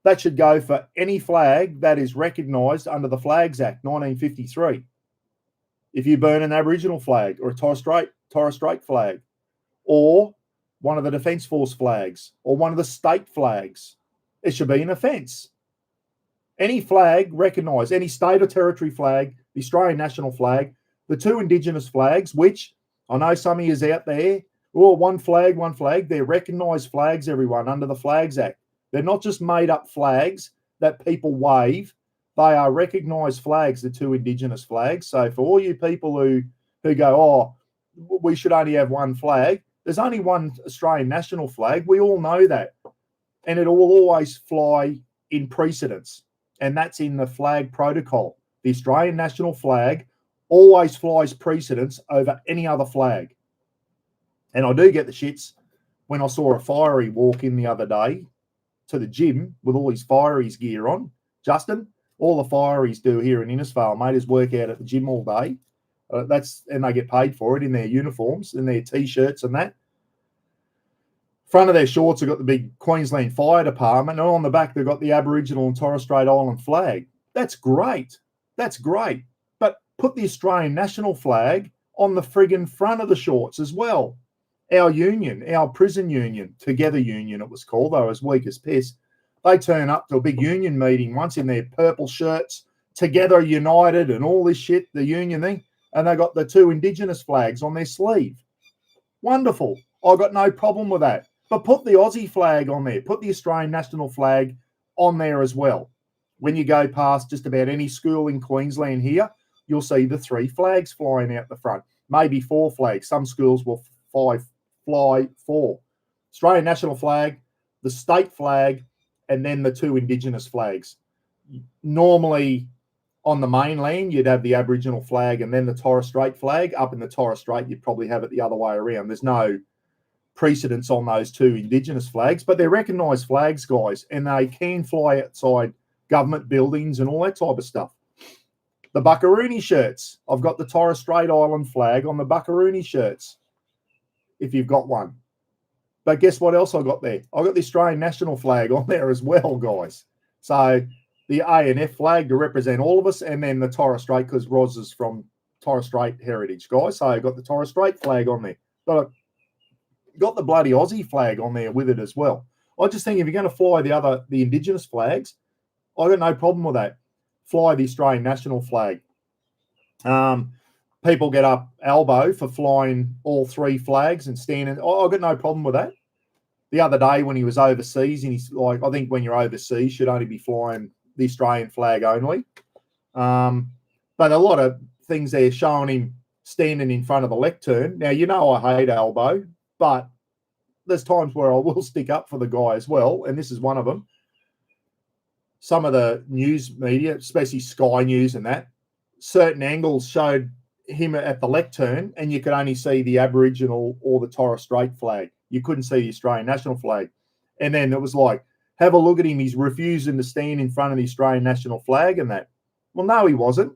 That should go for any flag that is recognised under the Flags Act 1953. If you burn an Aboriginal flag or a Torres Strait flag, or one of the Defence Force flags, or one of the state flags, it should be an offence. Any flag recognised, any state or territory flag, the Australian national flag, the two Indigenous flags, which I know some of you out there, one flag, they're recognised flags, everyone, under the Flags Act. They're not just made up flags that people wave. They are recognised flags, the two Indigenous flags. So for all you people who go, oh, we should only have one flag, there's only one Australian national flag. We all know that. And it will always fly in precedence. And that's in the flag protocol. The Australian national flag always flies precedence over any other flag. And I do get the shits when I saw a fiery walk in the other day to the gym with all his fireys gear on. Justin, all the fireys do here in Innisfail, mate, is work out at the gym all day. And they get paid for it in their uniforms, in their T-shirts and that. Front of their shorts have got the big Queensland Fire Department, and on the back they've got the Aboriginal and Torres Strait Island flag. That's great. That's great. But put the Australian national flag on the friggin' front of the shorts as well. Our union, our prison union, Together Union it was called, they were as weak as piss. They turn up to a big union meeting once in their purple shirts, Together United and all this shit, the union thing, and they got the two Indigenous flags on their sleeve. Wonderful. I got no problem with that. But put the Aussie flag on there. Put the Australian national flag on there as well. When you go past just about any school in Queensland here, you'll see the three flags flying out the front. Maybe four flags. Some schools will fly four. Australian national flag, the state flag, and then the two Indigenous flags. Normally on the mainland, you'd have the Aboriginal flag and then the Torres Strait flag. Up in the Torres Strait, you'd probably have it the other way around. There's no precedence on those two Indigenous flags, but they're recognised flags, guys, and they can fly outside government buildings and all that type of stuff. The Buckaroony shirts, I've got the Torres Strait Island flag on the Buckaroony shirts, if you've got one. But guess what else I got there? I got the Australian national flag on there as well, guys. So the ANF flag to represent all of us, and then the Torres Strait, because Roz is from Torres Strait heritage, guys. So I got the Torres Strait flag on there. Got the bloody Aussie flag on there with it as well. I just think if you're going to fly the Indigenous flags, I got no problem with that. Fly the Australian national flag. People get up elbow for flying all three flags and standing. I got no problem with that. The other day when he was overseas, and he's like, I think when you're overseas, you should only be flying the Australian flag only. But a lot of things there showing him standing in front of the lectern. Now, you know I hate elbow, but there's times where I will stick up for the guy as well, and this is one of them. Some of the news media, especially Sky News and that, certain angles showed him at the lectern, and you could only see the Aboriginal or the Torres Strait flag. You couldn't see the Australian national flag. And then it was like, have a look at him. He's refusing to stand in front of the Australian national flag and that. Well, no, he wasn't.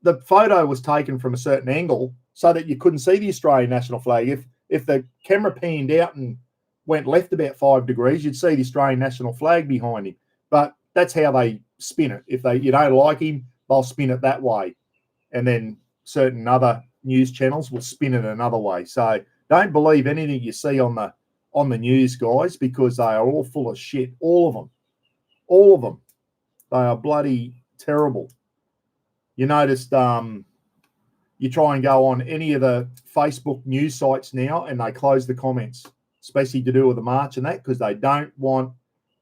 The photo was taken from a certain angle so that you couldn't see the Australian national flag. If the camera panned out and went left about 5 degrees, you'd see the Australian national flag behind him. But that's how they spin it. If you don't like him, they'll spin it that way. And then certain other news channels will spin it another way. So don't believe anything you see on the news, guys, because they are all full of shit. All of them. All of them. They are bloody terrible. You noticed you try and go on any of the Facebook news sites now and they close the comments, especially to do with the march and that, because they don't want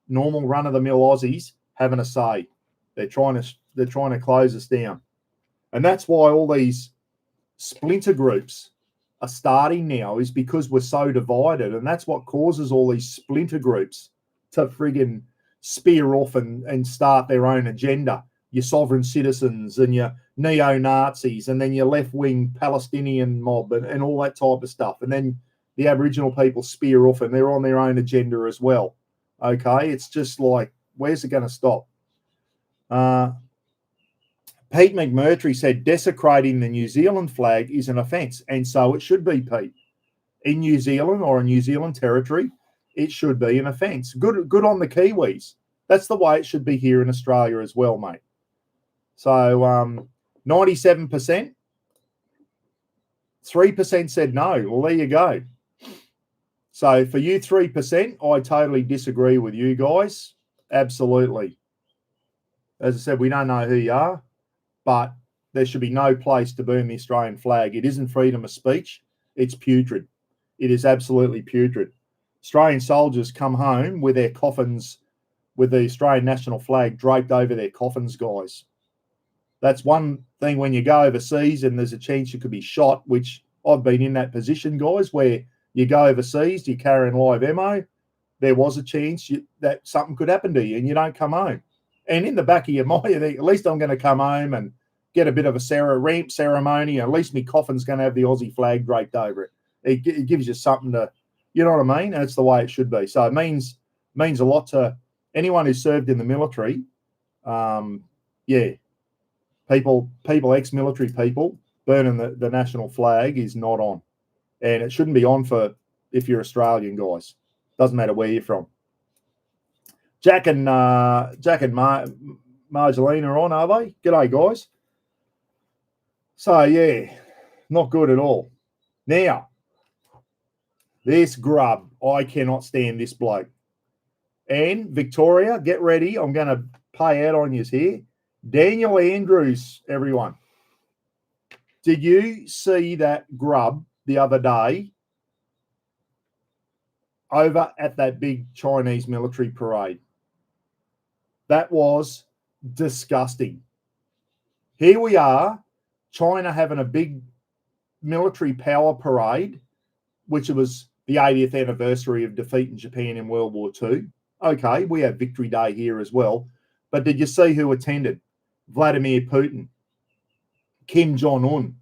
normal run-of-the-mill Aussies having a say. They're trying to close us down. And that's why all these splinter groups are starting now, is because we're so divided. And that's what causes all these splinter groups to friggin' spear off and start their own agenda. Your sovereign citizens and your neo-Nazis and then your left-wing Palestinian mob and all that type of stuff. And then the Aboriginal people spear off and they're on their own agenda as well. Okay, it's just like, where's it going to stop? Pete McMurtry said desecrating the New Zealand flag is an offence, and so it should be, Pete. In New Zealand or in New Zealand territory, it should be an offence. Good on the Kiwis. That's the way it should be here in Australia as well, mate. So 97%, 3% said no. Well, there you go. So for you 3%, I totally disagree with you guys. Absolutely. As I said, we don't know who you are, but there should be no place to burn the Australian flag. It isn't freedom of speech. It's putrid. It is absolutely putrid. Australian soldiers come home with their coffins, with the Australian national flag draped over their coffins, guys. That's one thing when you go overseas and there's a chance you could be shot, which I've been in that position, guys, where you go overseas, you're carrying live ammo. There was a chance that something could happen to you and you don't come home. And in the back of your mind, you think, at least I'm going to come home and get a bit of a ramp ceremony. At least my coffin's going to have the Aussie flag draped over it. It gives you something to, you know what I mean? And it's the way it should be. So it means a lot to anyone who served in the military. People, ex-military people, burning the national flag is not on. And it shouldn't be on for if you're Australian, guys. Doesn't matter where you're from. Jack and Marjolaine are on, are they? G'day, guys. So, yeah, not good at all. Now, this grub, I cannot stand this bloke. And Victoria, get ready. I'm going to pay out on you here. Daniel Andrews, everyone. Did you see that grub the other day over at that big Chinese military parade? That was disgusting. Here we are, China having a big military power parade, which was the 80th anniversary of defeating Japan in World War II. Okay, we have Victory Day here as well. But did you see who attended? Vladimir Putin, Kim Jong-un,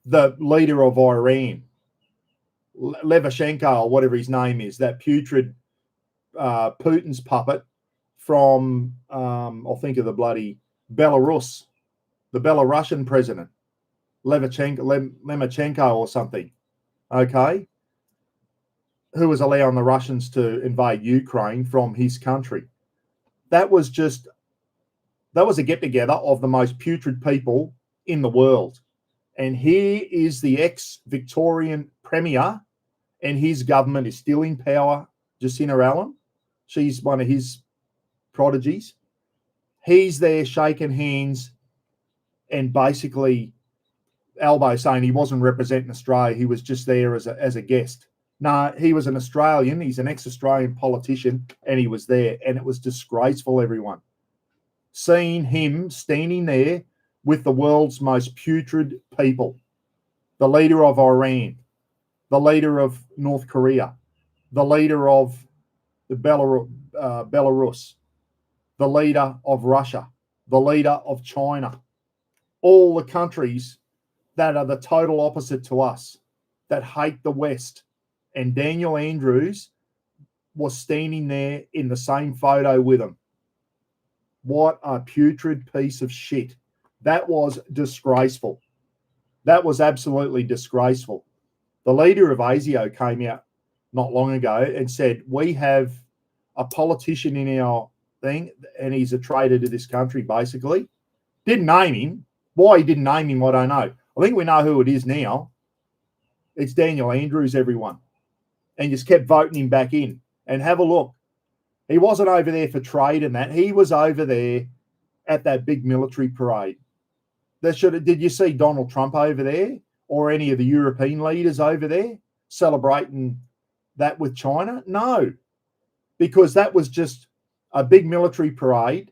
the leader of Iran, Levashenko, or whatever his name is, that putrid Putin's puppet from, I'll think of the bloody Belarus, the Belarusian president, Lemachenko or something, okay, who was allowing the Russians to invade Ukraine from his country. That was a get-together of the most putrid people in the world. And here is the ex-Victorian Premier, and his government is still in power, Jacinta Allen. She's one of his prodigies. He's there shaking hands and basically elbow saying he wasn't representing Australia. He was just there as a guest. No, he was an Australian. He's an ex-Australian politician, and he was there. And it was disgraceful, everyone. Seeing him standing there with the world's most putrid people, the leader of Iran, the leader of North Korea, the leader of the Belarus, the leader of Russia, the leader of China, all the countries that are the total opposite to us, that hate the West. And Daniel Andrews was standing there in the same photo with them. What a putrid piece of shit. That was disgraceful. That was absolutely disgraceful. The leader of ASIO came out not long ago and said, we have a politician in our thing and he's a traitor to this country, basically. Didn't name him. Why he didn't name him, I don't know. I think we know who it is now. It's Daniel Andrews, everyone. And just kept voting him back in. And have a look. He wasn't over there for trade and that. He was over there at that big military parade. Did you see Donald Trump over there or any of the European leaders over there celebrating that with China? No, because that was just a big military parade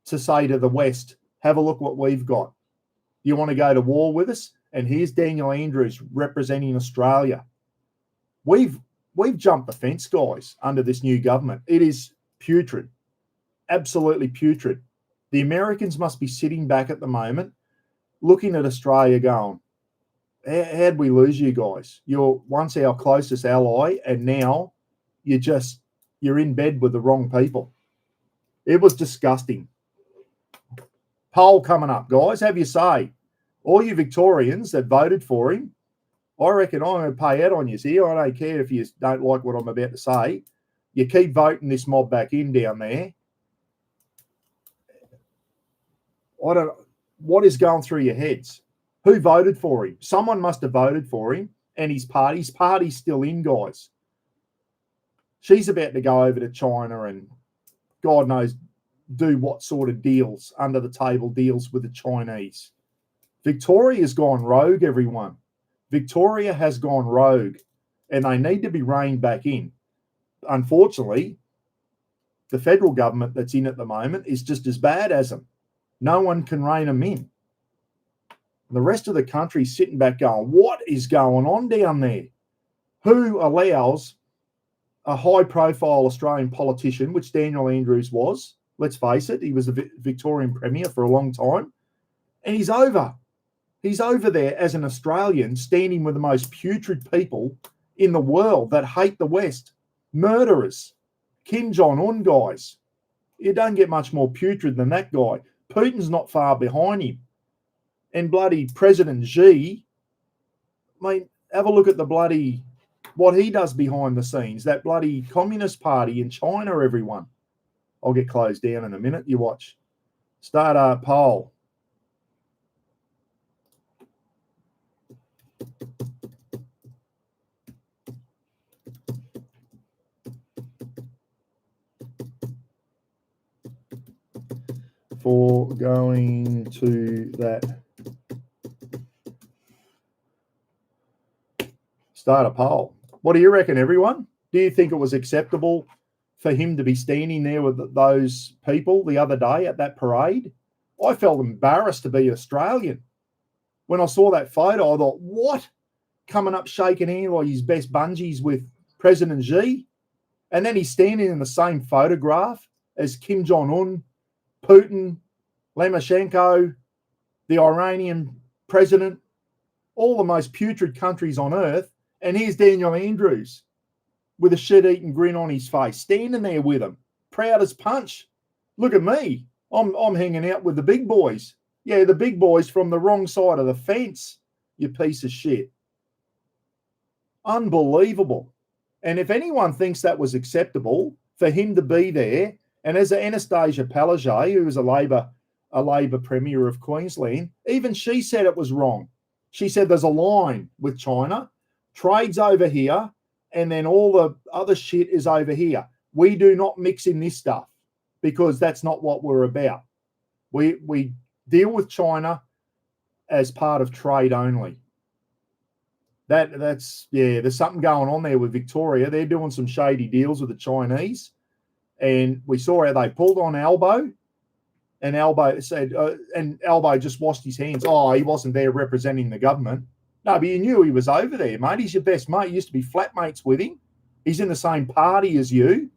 to say to the West, have a look what we've got. You want to go to war with us? And here's Daniel Andrews representing Australia. We've jumped the fence, guys, under this new government. It is putrid, absolutely putrid. The Americans must be sitting back at the moment looking at Australia going, how'd we lose you guys? You're once our closest ally, and now you're in bed with the wrong people. It was disgusting. Poll coming up, guys. Have your say. All you Victorians that voted for him, I reckon I'm going to pay out on you here. I don't care if you don't like what I'm about to say. You keep voting this mob back in down there. What is going through your heads? Who voted for him? Someone must have voted for him, and his party's still in, guys. She's about to go over to China and God knows do what sort of deals, under the table deals with the Chinese. Victoria's gone rogue, everyone. Victoria has gone rogue, and they need to be reined back in. Unfortunately, the federal government that's in at the moment is just as bad as them. No one can rein them in. The rest of the country's sitting back going, what is going on down there? Who allows a high-profile Australian politician, which Daniel Andrews was, let's face it, he was a Victorian Premier for a long time, and he's over. He's over there as an Australian standing with the most putrid people in the world that hate the West. Murderers. Kim Jong-un, guys. You don't get much more putrid than that guy. Putin's not far behind him. And bloody President Xi, I mean, have a look at what he does behind the scenes. That bloody Communist Party in China, everyone. I'll get closed down in a minute. You watch. Start a poll. For going to that. Start a poll. What do you reckon, everyone? Do you think it was acceptable for him to be standing there with those people the other day at that parade? I felt embarrassed to be Australian. When I saw that photo, I thought, what? Coming up shaking hands like his best bungees with President Xi? And then he's standing in the same photograph as Kim Jong-un, Putin, Lukashenko, the Iranian president, all the most putrid countries on earth. And here's Daniel Andrews with a shit-eating grin on his face, standing there with him, proud as punch. Look at me. I'm hanging out with the big boys. Yeah, the big boys from the wrong side of the fence, you piece of shit. Unbelievable. And if anyone thinks that was acceptable for him to be there, and as Anastasia Palaszczuk, who was a Labor Premier of Queensland, even she said it was wrong. She said there's a line with China. Trade's over here, and then all the other shit is over here. We do not mix in this stuff because that's not what we're about. We deal with China as part of trade only. That's there's something going on there with Victoria. They're doing some shady deals with the Chinese, and we saw how they pulled on Albo, and Albo said, and Albo just washed his hands. Oh, he wasn't there representing the government. No, but you knew he was over there, mate. He's your best mate. You used to be flatmates with him. He's in the same party as you.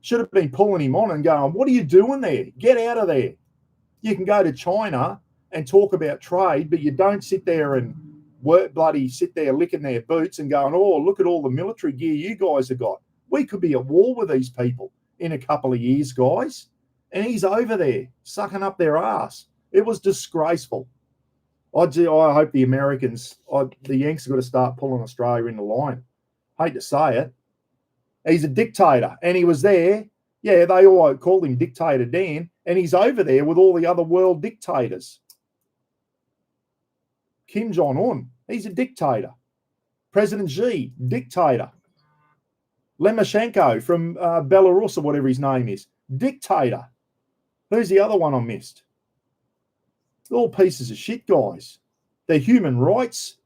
Should have been pulling him on and going, what are you doing there? Get out of there. You can go to China and talk about trade, but you don't sit there and sit there licking their boots and going, oh, look at all the military gear you guys have got. We could be at war with these people in a couple of years, guys. And he's over there sucking up their ass. It was disgraceful. I hope the Americans, the Yanks have got to start pulling Australia in the line. Hate to say it. He's a dictator, and he was there. Yeah, they all called him Dictator Dan, and he's over there with all the other world dictators. Kim Jong-un, he's a dictator. President Xi, dictator. Lemoshenko from Belarus or whatever his name is, dictator. Who's the other one I missed? They're all pieces of shit, guys. They're human rights,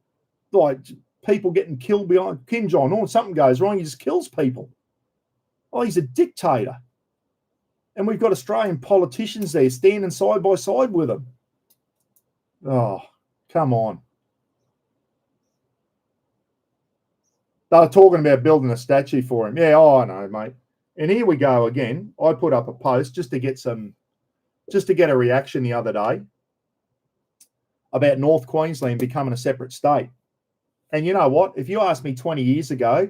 like people getting killed behind Kim Jong-un. Something goes wrong, he just kills people. Oh, he's a dictator. And we've got Australian politicians there standing side by side with him. Oh, come on. They were talking about building a statue for him. Yeah, I know, mate. And here we go again. I put up a post just to get a reaction the other day about North Queensland becoming a separate state. And you know what? If you asked me 20 years ago,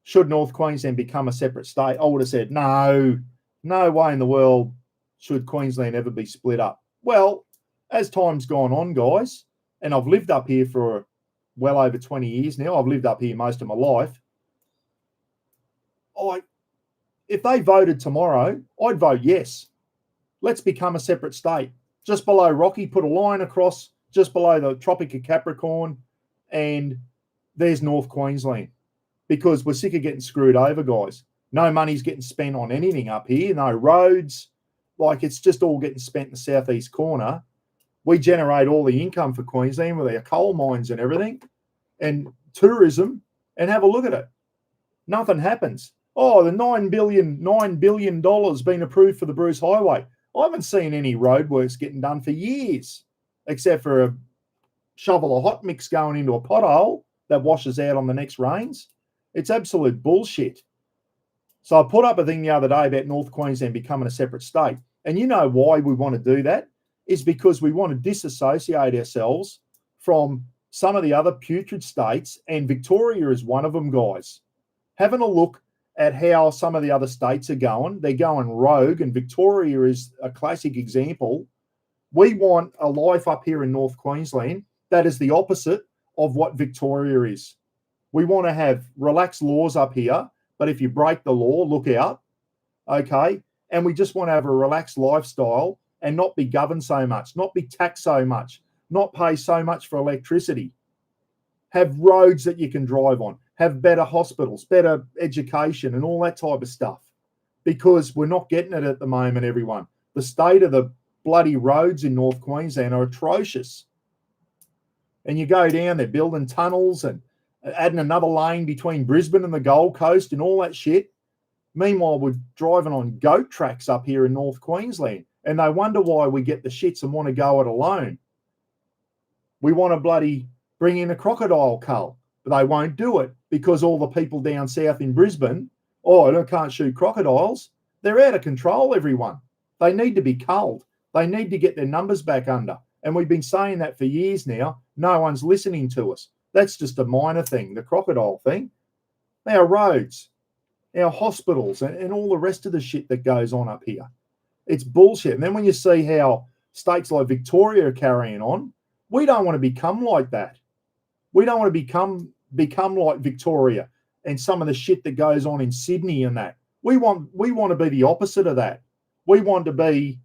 should North Queensland become a separate state, I would have said, no way in the world should Queensland ever be split up. Well, as time's gone on, guys, and I've lived up here for well over 20 years now. I've lived up here most of my life. If they voted tomorrow, I'd vote yes. Let's become a separate state. Just below Rocky, put a line across just below the Tropic of Capricorn, and there's North Queensland. Because we're sick of getting screwed over, guys. No money's getting spent on anything up here. No roads. Like, it's just all getting spent in the southeast corner. We generate all the income for Queensland with our coal mines and everything and tourism, and have a look at it. Nothing happens. Oh, the $9 billion been approved for the Bruce Highway. I haven't seen any roadworks getting done for years, except for a shovel of hot mix going into a pothole that washes out on the next rains. It's absolute bullshit. So I put up a thing the other day about North Queensland becoming a separate state. And you know why we want to do that? Is because we want to disassociate ourselves from some of the other putrid states, and Victoria is one of them, guys. Having a look at how some of the other states are going, they're going rogue, and Victoria is a classic example. We want a life up here in North Queensland that is the opposite of what Victoria is. We want to have relaxed laws up here, but if you break the law, look out, okay? And we just want to have a relaxed lifestyle and not be governed so much, not be taxed so much, not pay so much for electricity. Have roads that you can drive on, have better hospitals, better education and all that type of stuff, because we're not getting it at the moment, everyone. The state of the bloody roads in North Queensland are atrocious. And you go down, they're building tunnels and adding another lane between Brisbane and the Gold Coast and all that shit. Meanwhile, we're driving on goat tracks up here in North Queensland, and they wonder why we get the shits and want to go it alone. We want to bloody bring in a crocodile cull, but they won't do it because all the people down south in Brisbane, I can't shoot crocodiles. They're out of control, everyone. They need to be culled. They need to get their numbers back under. And we've been saying that for years now. No one's listening to us. That's just a minor thing, the crocodile thing. Our roads, our hospitals, and all the rest of the shit that goes on up here. It's bullshit. And then when you see how states like Victoria are carrying on, we don't want to become like that. We don't want to become like Victoria and some of the shit that goes on in Sydney and that. We want to be the opposite of that. We want to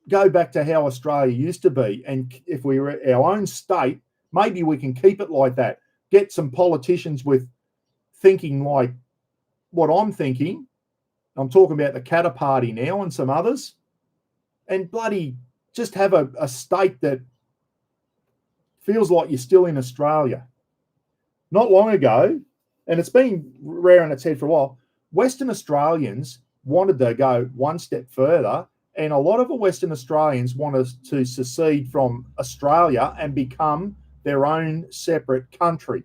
go back to how Australia used to be. And if we were our own state, maybe we can keep it like that. Get some politicians with thinking like what I'm thinking. I'm talking about the Katter Party now and some others. And bloody just have a state that feels like you're still in Australia. Not long ago, and it's been rearing its head for a while, Western Australians wanted to go one step further, and a lot of the Western Australians wanted to secede from Australia and become their own separate country.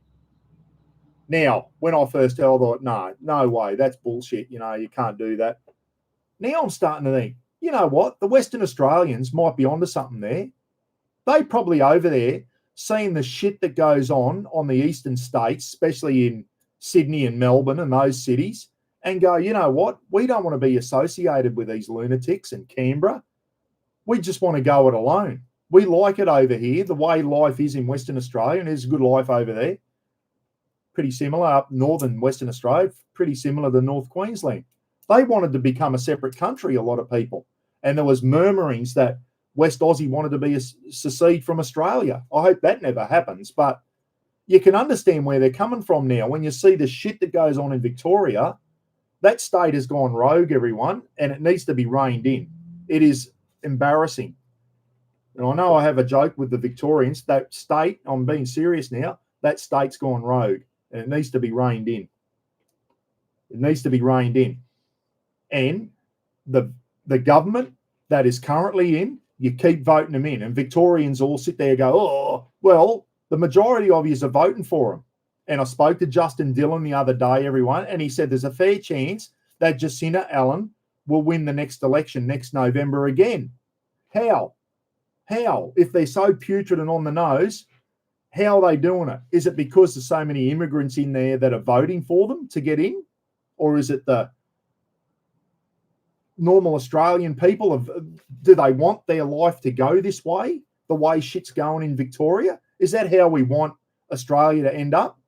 Now, when I first heard, I thought, no way, that's bullshit. You can't do that. Now I'm starting to think, you know what? The Western Australians might be onto something there. They probably over there seeing the shit that goes on the eastern states, especially in Sydney and Melbourne and those cities, and go, you know what? We don't want to be associated with these lunatics in Canberra. We just want to go it alone. We like it over here, the way life is in Western Australia, and there's a good life over there. pretty similar up northern Western Australia, pretty similar to North Queensland. They wanted to become a separate country, a lot of people. And there was murmurings that West Aussie wanted to be secede from Australia. I hope that never happens, but you can understand where they're coming from now. When you see the shit that goes on in Victoria, that state has gone rogue, everyone, and it needs to be reined in. It is embarrassing. And I know I have a joke with the Victorians. That state, I'm being serious now, that state's gone rogue, and it needs to be reined in. It needs to be reined in. And the government that is currently in, you keep voting them in. And Victorians all sit there and go, oh, well, the majority of you are voting for them. And I spoke to Justin Dillon the other day, everyone, and he said there's a fair chance that Jacinta Allen will win the next election next November again. How? How? If they're so putrid and on the nose, how are they doing it? Is it because there's so many immigrants in there that are voting for them to get in? Or is it the normal Australian people? Do they want their life to go this way, the way shit's going in Victoria? Is that how we want Australia to end up?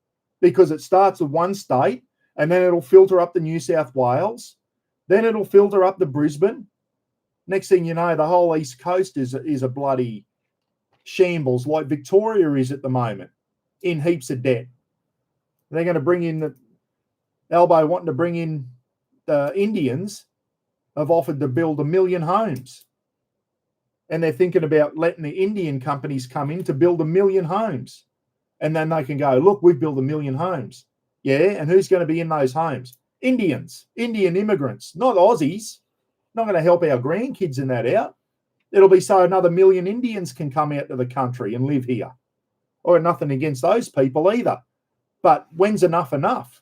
Because it starts with one state and then it'll filter up to New South Wales. Then it'll filter up to Brisbane. Next thing you know, the whole East Coast is a bloody shambles like Victoria is at the moment, in heaps of debt. They're going to bring in Albo wanting to bring in the Indians have offered to build 1 million homes. And they're thinking about letting the Indian companies come in to build 1 million homes. And then they can go, look, we've built 1 million homes. Yeah, and who's going to be in those homes? Indians, Indian immigrants, not Aussies. Not going to help our grandkids in that out. It'll be so another 1 million Indians can come out to the country and live here. Or nothing against those people either. But when's enough enough?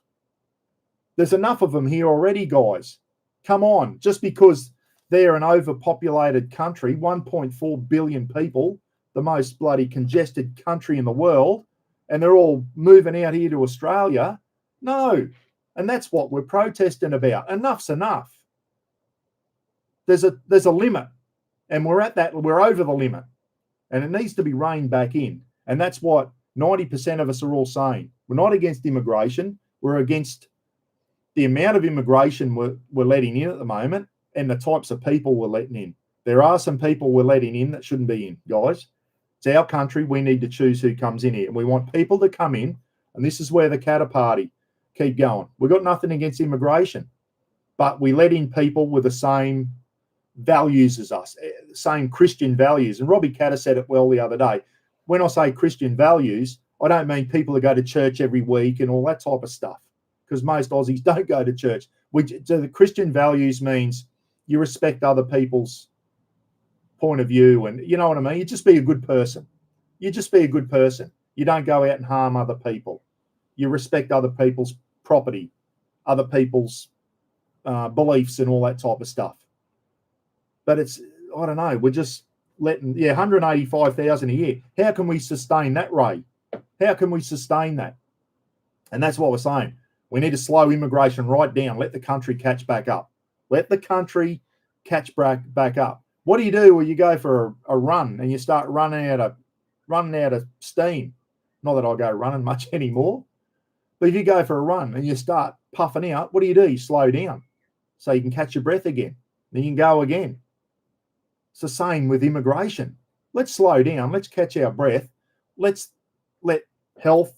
There's enough of them here already, guys. Come on, just because they're an overpopulated country, 1.4 billion people, the most bloody congested country in the world, and they're all moving out here to Australia. No. And that's what we're protesting about. Enough's enough. There's a limit, and we're over the limit, and it needs to be reined back in. And that's what 90% of us are all saying. We're not against immigration. We're against the amount of immigration we're letting in at the moment and the types of people we're letting in. There are some people we're letting in that shouldn't be in, guys. It's our country. We need to choose who comes in here. And we want people to come in, and this is where the Katter Party keep going. We've got nothing against immigration, but we let in people with the same values as us, same Christian values. And Robbie Katter said it well the other day. When I say Christian values, I don't mean people who go to church every week and all that type of stuff, because most Aussies don't go to church. So the Christian values means you respect other people's point of view, and you know what I mean? You just be a good person. You just be a good person. You don't go out and harm other people. You respect other people's property, other people's beliefs and all that type of stuff. But it's, I don't know, we're just letting, 185,000 a year. How can we sustain that rate? How can we sustain that? And that's what we're saying. We need to slow immigration right down. Let the country catch back up. Let the country catch back up. What do you do when you go for a run and you start running out of steam? Not that I go running much anymore. But if you go for a run and you start puffing out, what do? You slow down so you can catch your breath again. Then you can go again. It's the same with immigration. Let's slow down. Let's catch our breath. Let's let health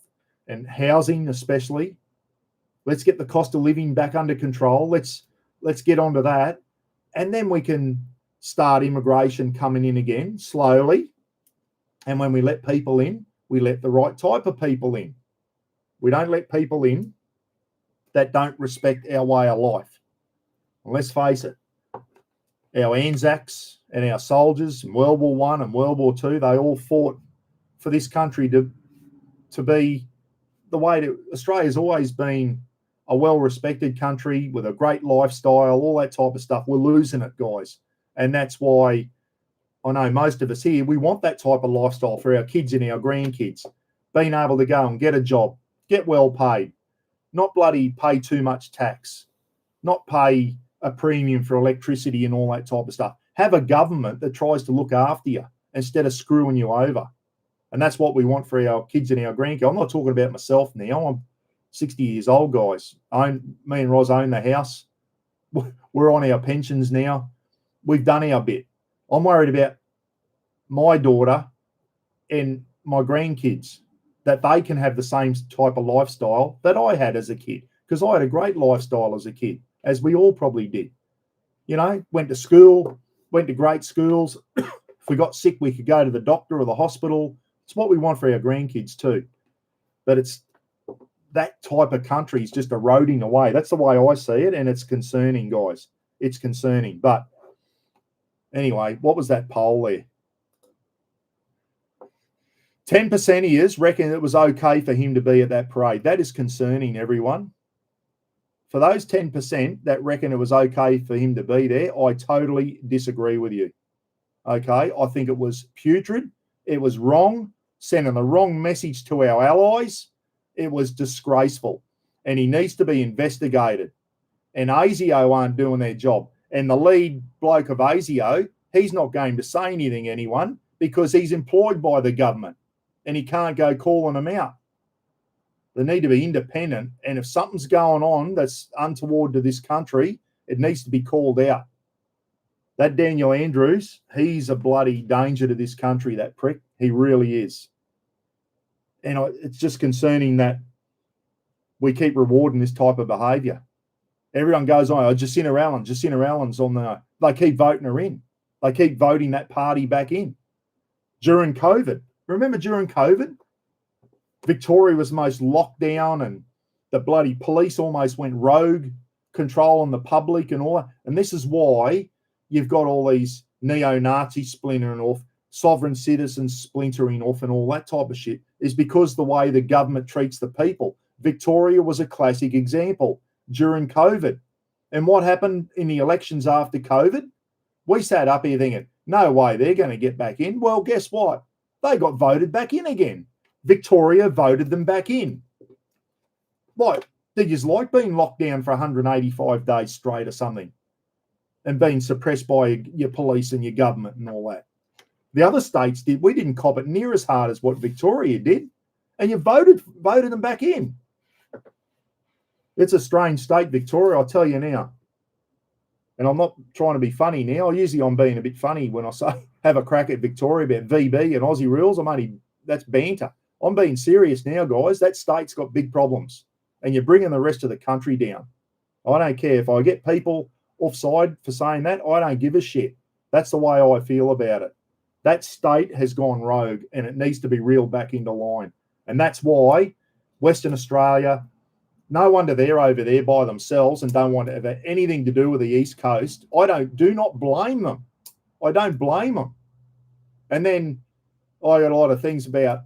and housing especially, let's get the cost of living back under control. Let's get onto that. And then we can start immigration coming in again slowly. And when we let people in, we let the right type of people in. We don't let people in that don't respect our way of life. And let's face it, our Anzacs and our soldiers in World War I and World War II, they all fought for this country to be the way to. Australia's always been a well-respected country with a great lifestyle, all that type of stuff. We're losing it, guys. And that's why I know most of us here, we want that type of lifestyle for our kids and our grandkids. Being able to go and get a job, get well paid, not bloody pay too much tax, not pay a premium for electricity and all that type of stuff. Have a government that tries to look after you instead of screwing you over. And that's what we want for our kids and our grandkids. I'm not talking about myself now. 60 years old, guys. Me and Roz own the house. We're on our pensions now. We've done our bit. I'm worried about my daughter and my grandkids, that they can have the same type of lifestyle that I had as a kid, because I had a great lifestyle as a kid, as we all probably did. You know, went to school, went to great schools. If we got sick, we could go to the doctor or the hospital. It's what we want for our grandkids too. But it's that type of country is just eroding away. That's the way I see it, and it's concerning, guys. It's concerning. But anyway, what was that poll there? 10% of yous reckon it was okay for him to be at that parade. That is concerning, everyone. For those 10% that reckon it was okay for him to be there, I totally disagree with you. Okay, I think it was putrid. It was wrong, sending the wrong message to our allies. It was disgraceful, and he needs to be investigated. And ASIO aren't doing their job. And the lead bloke of ASIO, he's not going to say anything to anyone because he's employed by the government and he can't go calling them out. They need to be independent. And if something's going on that's untoward to this country, it needs to be called out. That Daniel Andrews, he's a bloody danger to this country, that prick. He really is. And it's just concerning that we keep rewarding this type of behaviour. Everyone goes on, Jacinta Allen's on the... They keep voting her in. They keep voting that party back in. During COVID. Remember during COVID? Victoria was most locked down and the bloody police almost went rogue, controlling the public and all that. And this is why you've got all these neo-Nazis splintering off, sovereign citizens splintering off and all that type of shit, is because the way the government treats the people. Victoria was a classic example during COVID. And what happened in the elections after COVID? We sat up here thinking, no way, they're going to get back in. Well, guess what? They got voted back in again. Victoria voted them back in. What? Did you like being locked down for 185 days straight or something and being suppressed by your police and your government and all that? The other states did. We didn't cop it near as hard as what Victoria did. And you voted them back in. It's a strange state, Victoria, I'll tell you now. And I'm not trying to be funny now. Usually I'm being a bit funny when I say have a crack at Victoria about VB and Aussie rules. That's banter. I'm being serious now, guys. That state's got big problems. And you're bringing the rest of the country down. I don't care. If I get people offside for saying that, I don't give a shit. That's the way I feel about it. That state has gone rogue and it needs to be reeled back into line. And that's why Western Australia, no wonder they're over there by themselves and don't want to have anything to do with the East Coast. Do not blame them. I don't blame them. And then I got a lot of things about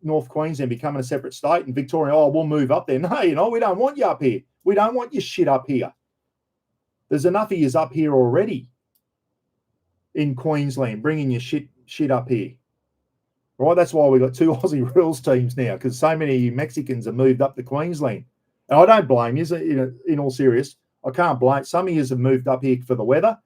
North Queensland becoming a separate state and Victoria, we'll move up there. No, we don't want you up here. We don't want your shit up here. There's enough of yous up here already in Queensland, bringing your shit up here. Right? That's why we've got 2 Aussie rules teams now, because so many of you Mexicans have moved up to Queensland. And I don't blame you, in all seriousness. I can't blame. Some of you have moved up here for the weather.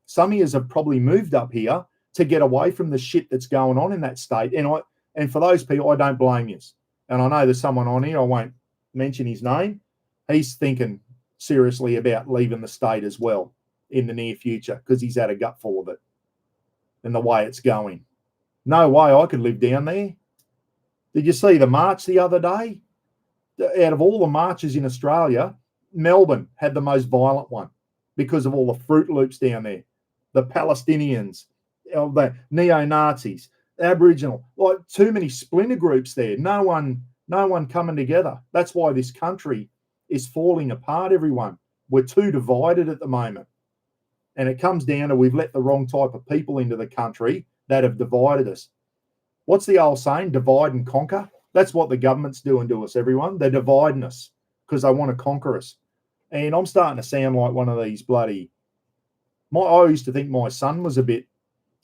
Some of you have probably moved up here to get away from the shit that's going on in that state. And for those people, I don't blame you. And I know there's someone on here, I won't mention his name. He's thinking seriously about leaving the state as well in the near future because he's had a gut full of it and the way it's going. No way I could live down there. Did you see the march the other day? Out of all the marches in Australia, Melbourne had the most violent one because of all the Fruit Loops down there, the Palestinians, the neo-Nazis, Aboriginal, like too many splinter groups there. No one coming together. That's why this country is falling apart, everyone. We're too divided at the moment. And it comes down to we've let the wrong type of people into the country that have divided us. What's the old saying? Divide and conquer. That's what the government's doing to us, everyone. They're dividing us because they want to conquer us. And I'm starting to sound like one of these bloody... I used to think my son was he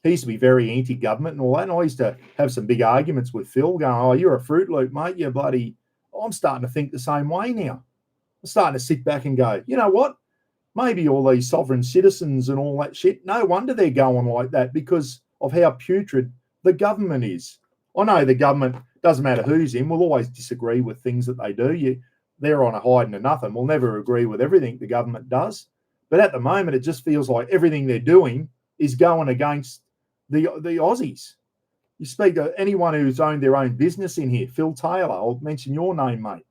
used to be very anti-government and all that. And I used to have some big arguments with Phil going, you're a Fruit Loop, mate. You're bloody... I'm starting to think the same way now. I'm starting to sit back and go, you know what? Maybe all these sovereign citizens and all that shit, no wonder they're going like that because of how putrid the government is. I know the government, doesn't matter who's in, we'll always disagree with things that they do. they're on a hiding to nothing. We'll never agree with everything the government does. But at the moment, it just feels like everything they're doing is going against the Aussies. You speak to anyone who's owned their own business in here, Phil Taylor, I'll mention your name, mate,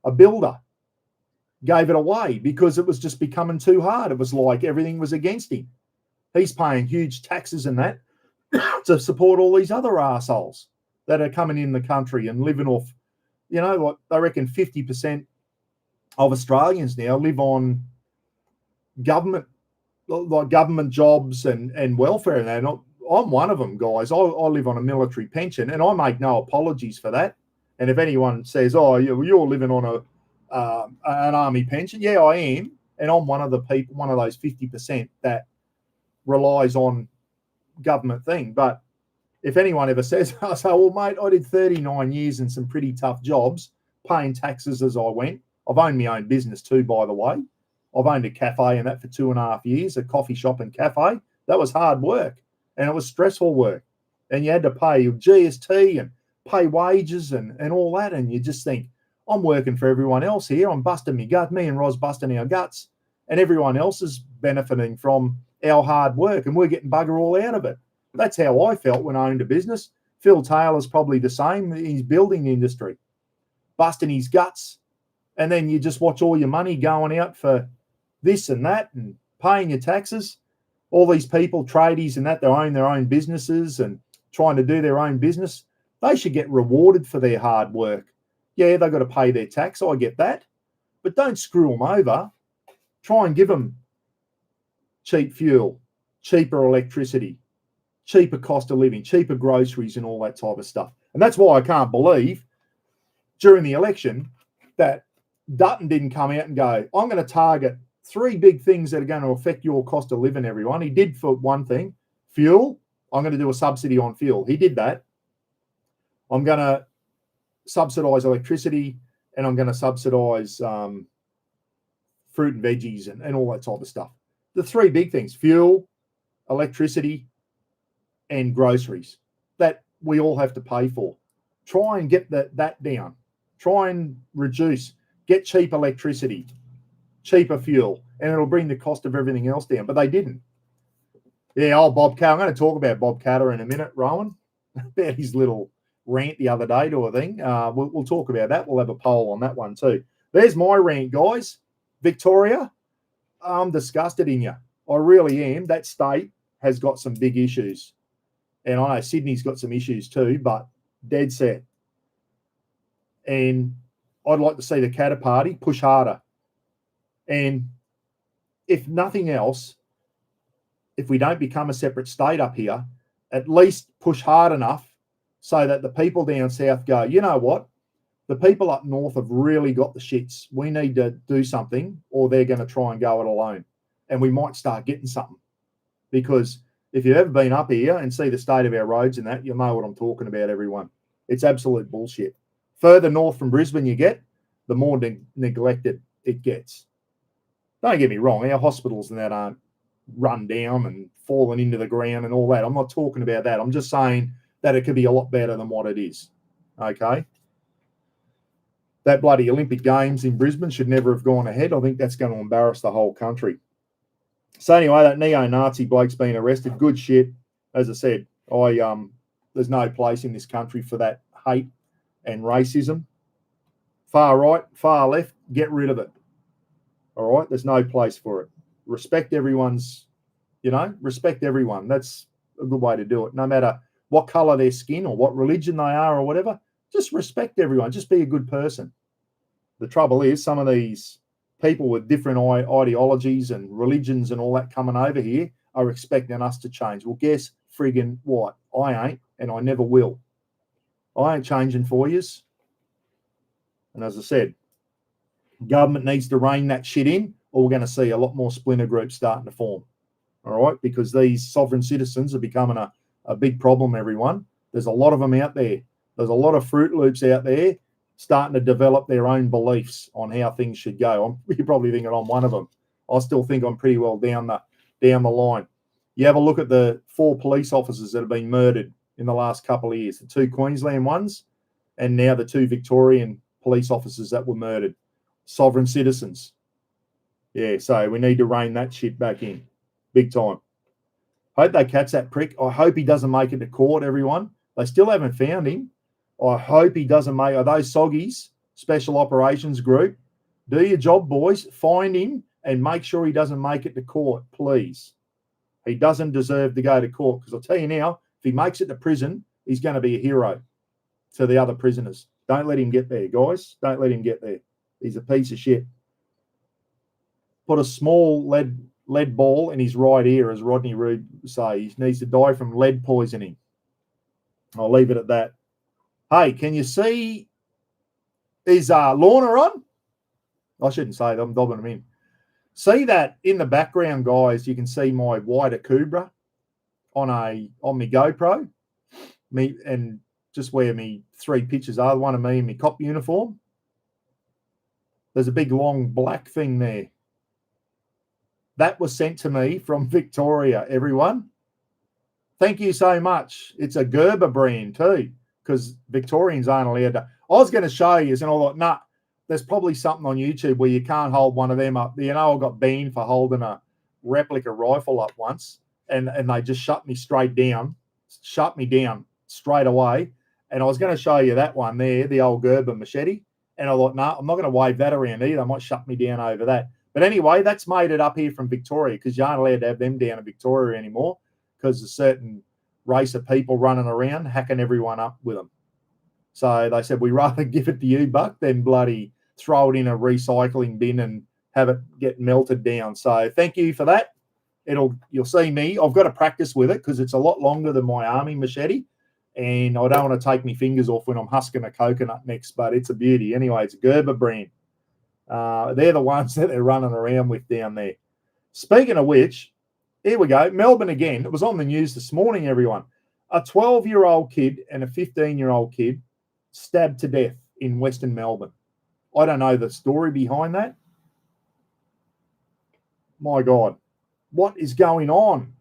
a builder, gave it away because it was just becoming too hard. It was like everything was against him. He's paying huge taxes and that to support all these other arseholes that are coming in the country and living off, you know, what they reckon 50% of Australians now live on government, like government jobs and welfare. And that. I'm one of them, guys. I live on a military pension, and I make no apologies for that. And if anyone says, "Oh, you're living on an army pension," yeah, I am, and I'm one of the people, one of those 50% that relies on government thing. But if anyone ever says, I say, "Well, mate, I did 39 years in some pretty tough jobs, paying taxes as I went. I've owned my own business too, by the way. I've owned a cafe and that for 2.5 years, a coffee shop and cafe. That was hard work. And it was stressful work. And you had to pay your GST and pay wages and all that. And you just think, I'm working for everyone else here. I'm busting my gut. Me and Roz busting our guts. And everyone else is benefiting from our hard work. And we're getting bugger all out of it. That's how I felt when I owned a business. Phil Taylor's probably the same. He's building industry, busting his guts. And then you just watch all your money going out for this and that and paying your taxes. All these people, tradies and that, they own their own businesses and trying to do their own business. They should get rewarded for their hard work. Yeah, they've got to pay their tax. I get that. But don't screw them over. Try and give them cheap fuel, cheaper electricity, cheaper cost of living, cheaper groceries and all that type of stuff. And that's why I can't believe during the election that Dutton didn't come out and go, I'm going to target 3 big things that are going to affect your cost of living, everyone. He did for one thing, fuel. I'm going to do a subsidy on fuel. He did that. I'm going to subsidise electricity and I'm going to subsidise fruit and veggies and all that type of stuff. The 3 big things, fuel, electricity and groceries that we all have to pay for. Try and get that down. Try and reduce. Get cheap electricity, cheaper fuel, and it'll bring the cost of everything else down. But they didn't. Yeah, Bob Catter. I'm going to talk about Bob Catter in a minute, Rowan, about his little rant the other day to a thing. We'll talk about that. We'll have a poll on that one too. There's my rant, guys. Victoria, I'm disgusted in you. I really am. That state has got some big issues. And I know Sydney's got some issues too, but dead set. And I'd like to see the Katter Party push harder. And if nothing else, if we don't become a separate state up here, at least push hard enough so that the people down south go, you know what? The people up north have really got the shits. We need to do something or they're going to try and go it alone. And we might start getting something. Because if you've ever been up here and see the state of our roads and that, you'll know what I'm talking about, everyone. It's absolute bullshit. Further north from Brisbane you get, the more neglected it gets. Don't get me wrong, our hospitals and that aren't run down and fallen into the ground and all that. I'm not talking about that. I'm just saying that it could be a lot better than what it is. Okay? That bloody Olympic Games in Brisbane should never have gone ahead. I think that's going to embarrass the whole country. So anyway, that neo-Nazi bloke's been arrested. Good shit. As I said, there's no place in this country for that hate and racism. Far right, far left, get rid of it. All right? There's no place for it. Respect everyone's, respect everyone. That's a good way to do it. No matter what colour their skin or what religion they are or whatever, just respect everyone. Just be a good person. The trouble is some of these people with different ideologies and religions and all that coming over here are expecting us to change. Well, guess friggin' what? I ain't, and I never will. I ain't changing for yous. And as I said, government needs to rein that shit in, or we're going to see a lot more splinter groups starting to form. All right? Because these sovereign citizens are becoming a big problem, everyone. There's a lot of them out there. There's a lot of Fruit Loops out there starting to develop their own beliefs on how things should go. You're probably thinking I'm one of them. I still think I'm pretty well down the line. You have a look at the 4 police officers that have been murdered in the last couple of years, the 2 Queensland ones and now the 2 Victorian police officers that were murdered. sovereign citizens. Yeah, so we need to rein that shit back in. Big time. Hope they catch that prick. I hope he doesn't make it to court, everyone. They still haven't found him. I hope he doesn't make... Are those soggies, Special Operations Group? Do your job, boys. Find him and make sure he doesn't make it to court, please. He doesn't deserve to go to court, because I'll tell you now, if he makes it to prison, he's going to be a hero to the other prisoners. Don't let him get there, guys. Don't let him get there. He's a piece of shit. Put a small lead ball in his right ear, as Rodney Rood say. He needs to die from lead poisoning. I'll leave it at that. Hey, can you see... Is Lorna on? I shouldn't say that. I'm dobbing him in. See that in the background, guys? You can see my white Akubra on my GoPro. Me and just where me 3 pictures are. One of me in my cop uniform. There's a big long black thing there. That was sent to me from Victoria, everyone. Thank you so much. It's a Gerber brand too, because Victorians aren't allowed to. I was going to show you, and I thought, nah, there's probably something on YouTube where you can't hold one of them up. You know, I got banned for holding a replica rifle up once, and they just shut me down straight away. And I was going to show you that one there, the old Gerber machete. And I thought, no, I'm not going to wave that around either. I might shut me down over that. But anyway, that's made it up here from Victoria, because you aren't allowed to have them down in Victoria anymore, because a certain race of people running around hacking everyone up with them. So they said, we'd rather give it to you, Buck, than bloody throw it in a recycling bin and have it get melted down. So thank you for that. You'll see me. I've got to practice with it, because it's a lot longer than my army machete, and I don't want to take my fingers off when I'm husking a coconut next, but it's a beauty. Anyway, it's a Gerber brand. They're the ones that they're running around with down there. Speaking of which, here we go. Melbourne again. It was on the news this morning, everyone. A 12-year-old kid and a 15-year-old kid stabbed to death in Western Melbourne. I don't know the story behind that. My God, what is going on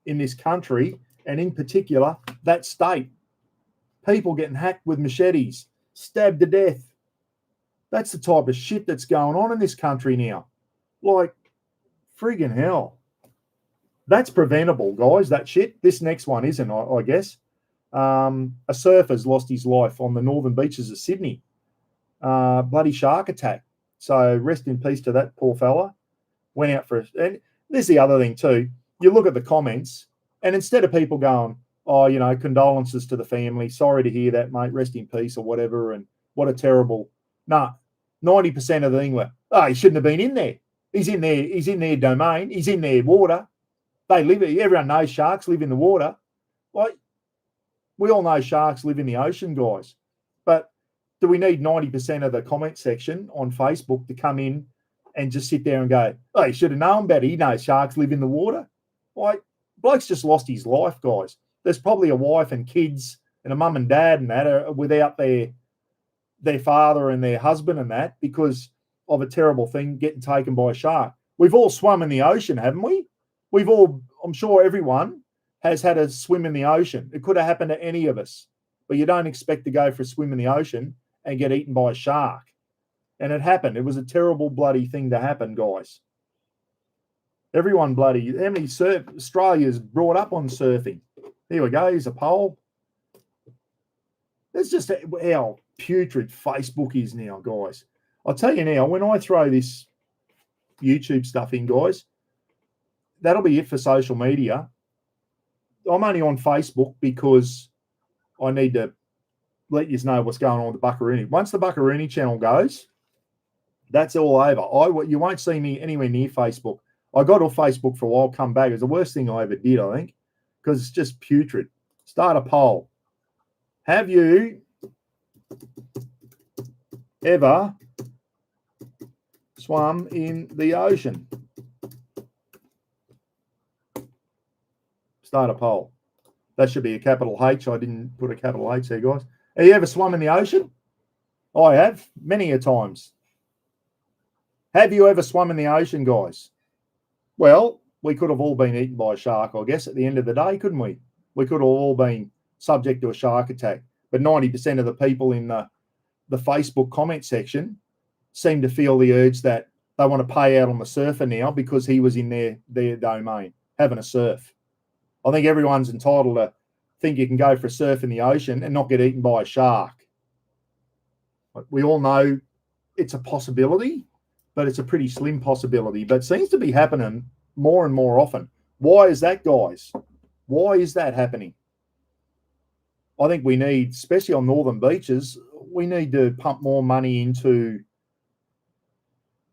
in this country, and in particular, that state? People getting hacked with machetes, stabbed to death. That's the type of shit that's going on in this country now. Like, friggin' hell. That's preventable, guys, that shit. This next one isn't, I guess. A surfer's lost his life on the northern beaches of Sydney. Bloody shark attack. So rest in peace to that poor fella. Went out for and there's the other thing too. You look at the comments, and instead of people going, oh, you know, condolences to the family, sorry to hear that, mate, rest in peace or whatever, and what a terrible... 90% of the thing were, oh, he shouldn't have been in there. He's in their domain, he's in their water. They live, everyone knows sharks live in the water. Like, we all know sharks live in the ocean, guys. But do we need 90% of the comment section on Facebook to come in and just sit there and go, oh, he should have known better. He knows sharks live in the water. Like, bloke's just lost his life, guys. There's probably a wife and kids and a mum and dad and that are without their father and their husband and that because of a terrible thing getting taken by a shark. We've all swum in the ocean, haven't we? We've all, I'm sure everyone has had a swim in the ocean. It could have happened to any of us, but you don't expect to go for a swim in the ocean and get eaten by a shark. And it happened. It was a terrible bloody thing to happen, guys. Everyone bloody, how many Australia's brought up on surfing? Here we go. Here's a poll. That's just how putrid Facebook is now, guys. I'll tell you now, when I throw this YouTube stuff in, guys, that'll be it for social media. I'm only on Facebook because I need to let you know what's going on with the Buckaroony. Once the Buckaroony channel goes, that's all over. You won't see me anywhere near Facebook. I got off Facebook for a while, come back. It was the worst thing I ever did, I think, because it's just putrid. Start a poll. Have you ever swum in the ocean? Start a poll. That should be a capital H. I didn't put a capital H there, guys. Have you ever swum in the ocean? I have, many a times. Have you ever swum in the ocean, guys? Well, we could have all been eaten by a shark, I guess, at the end of the day, couldn't we? We could have all been subject to a shark attack. But 90% of the people in the Facebook comment section seem to feel the urge that they want to pay out on the surfer now because he was in their domain having a surf. I think everyone's entitled to think you can go for a surf in the ocean and not get eaten by a shark. We all know it's a possibility, but it's a pretty slim possibility. But it seems to be happening more and more often. Why is that, guys? Why is that happening? I think we need, especially on northern beaches, we need to pump more money into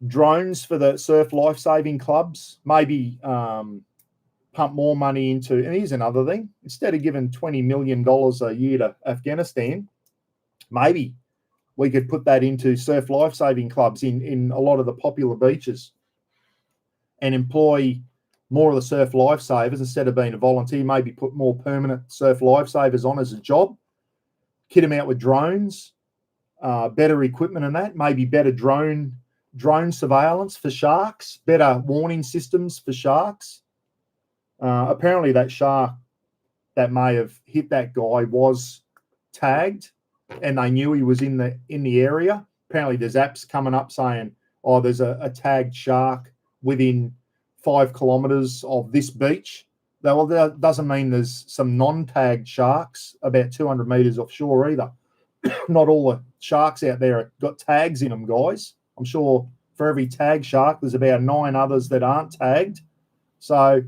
drones for the surf life-saving clubs. Maybe pump more money into, and here's another thing, instead of giving $20 million a year to Afghanistan, maybe we could put that into surf life-saving clubs in a lot of the popular beaches and employ more of the surf lifesavers instead of being a volunteer, maybe put more permanent surf lifesavers on as a job, kit them out with drones, better equipment and that, maybe better drone surveillance for sharks, better warning systems for sharks. Apparently that shark that may have hit that guy was tagged and they knew he was in the area. Apparently there's apps coming up saying, oh, there's a tagged shark within 5 kilometers of this beach. Well, that doesn't mean there's some non-tagged sharks about 200 meters offshore either. Not all the sharks out there have got tags in them, guys. I'm sure for every tagged shark, there's about 9 others that aren't tagged. So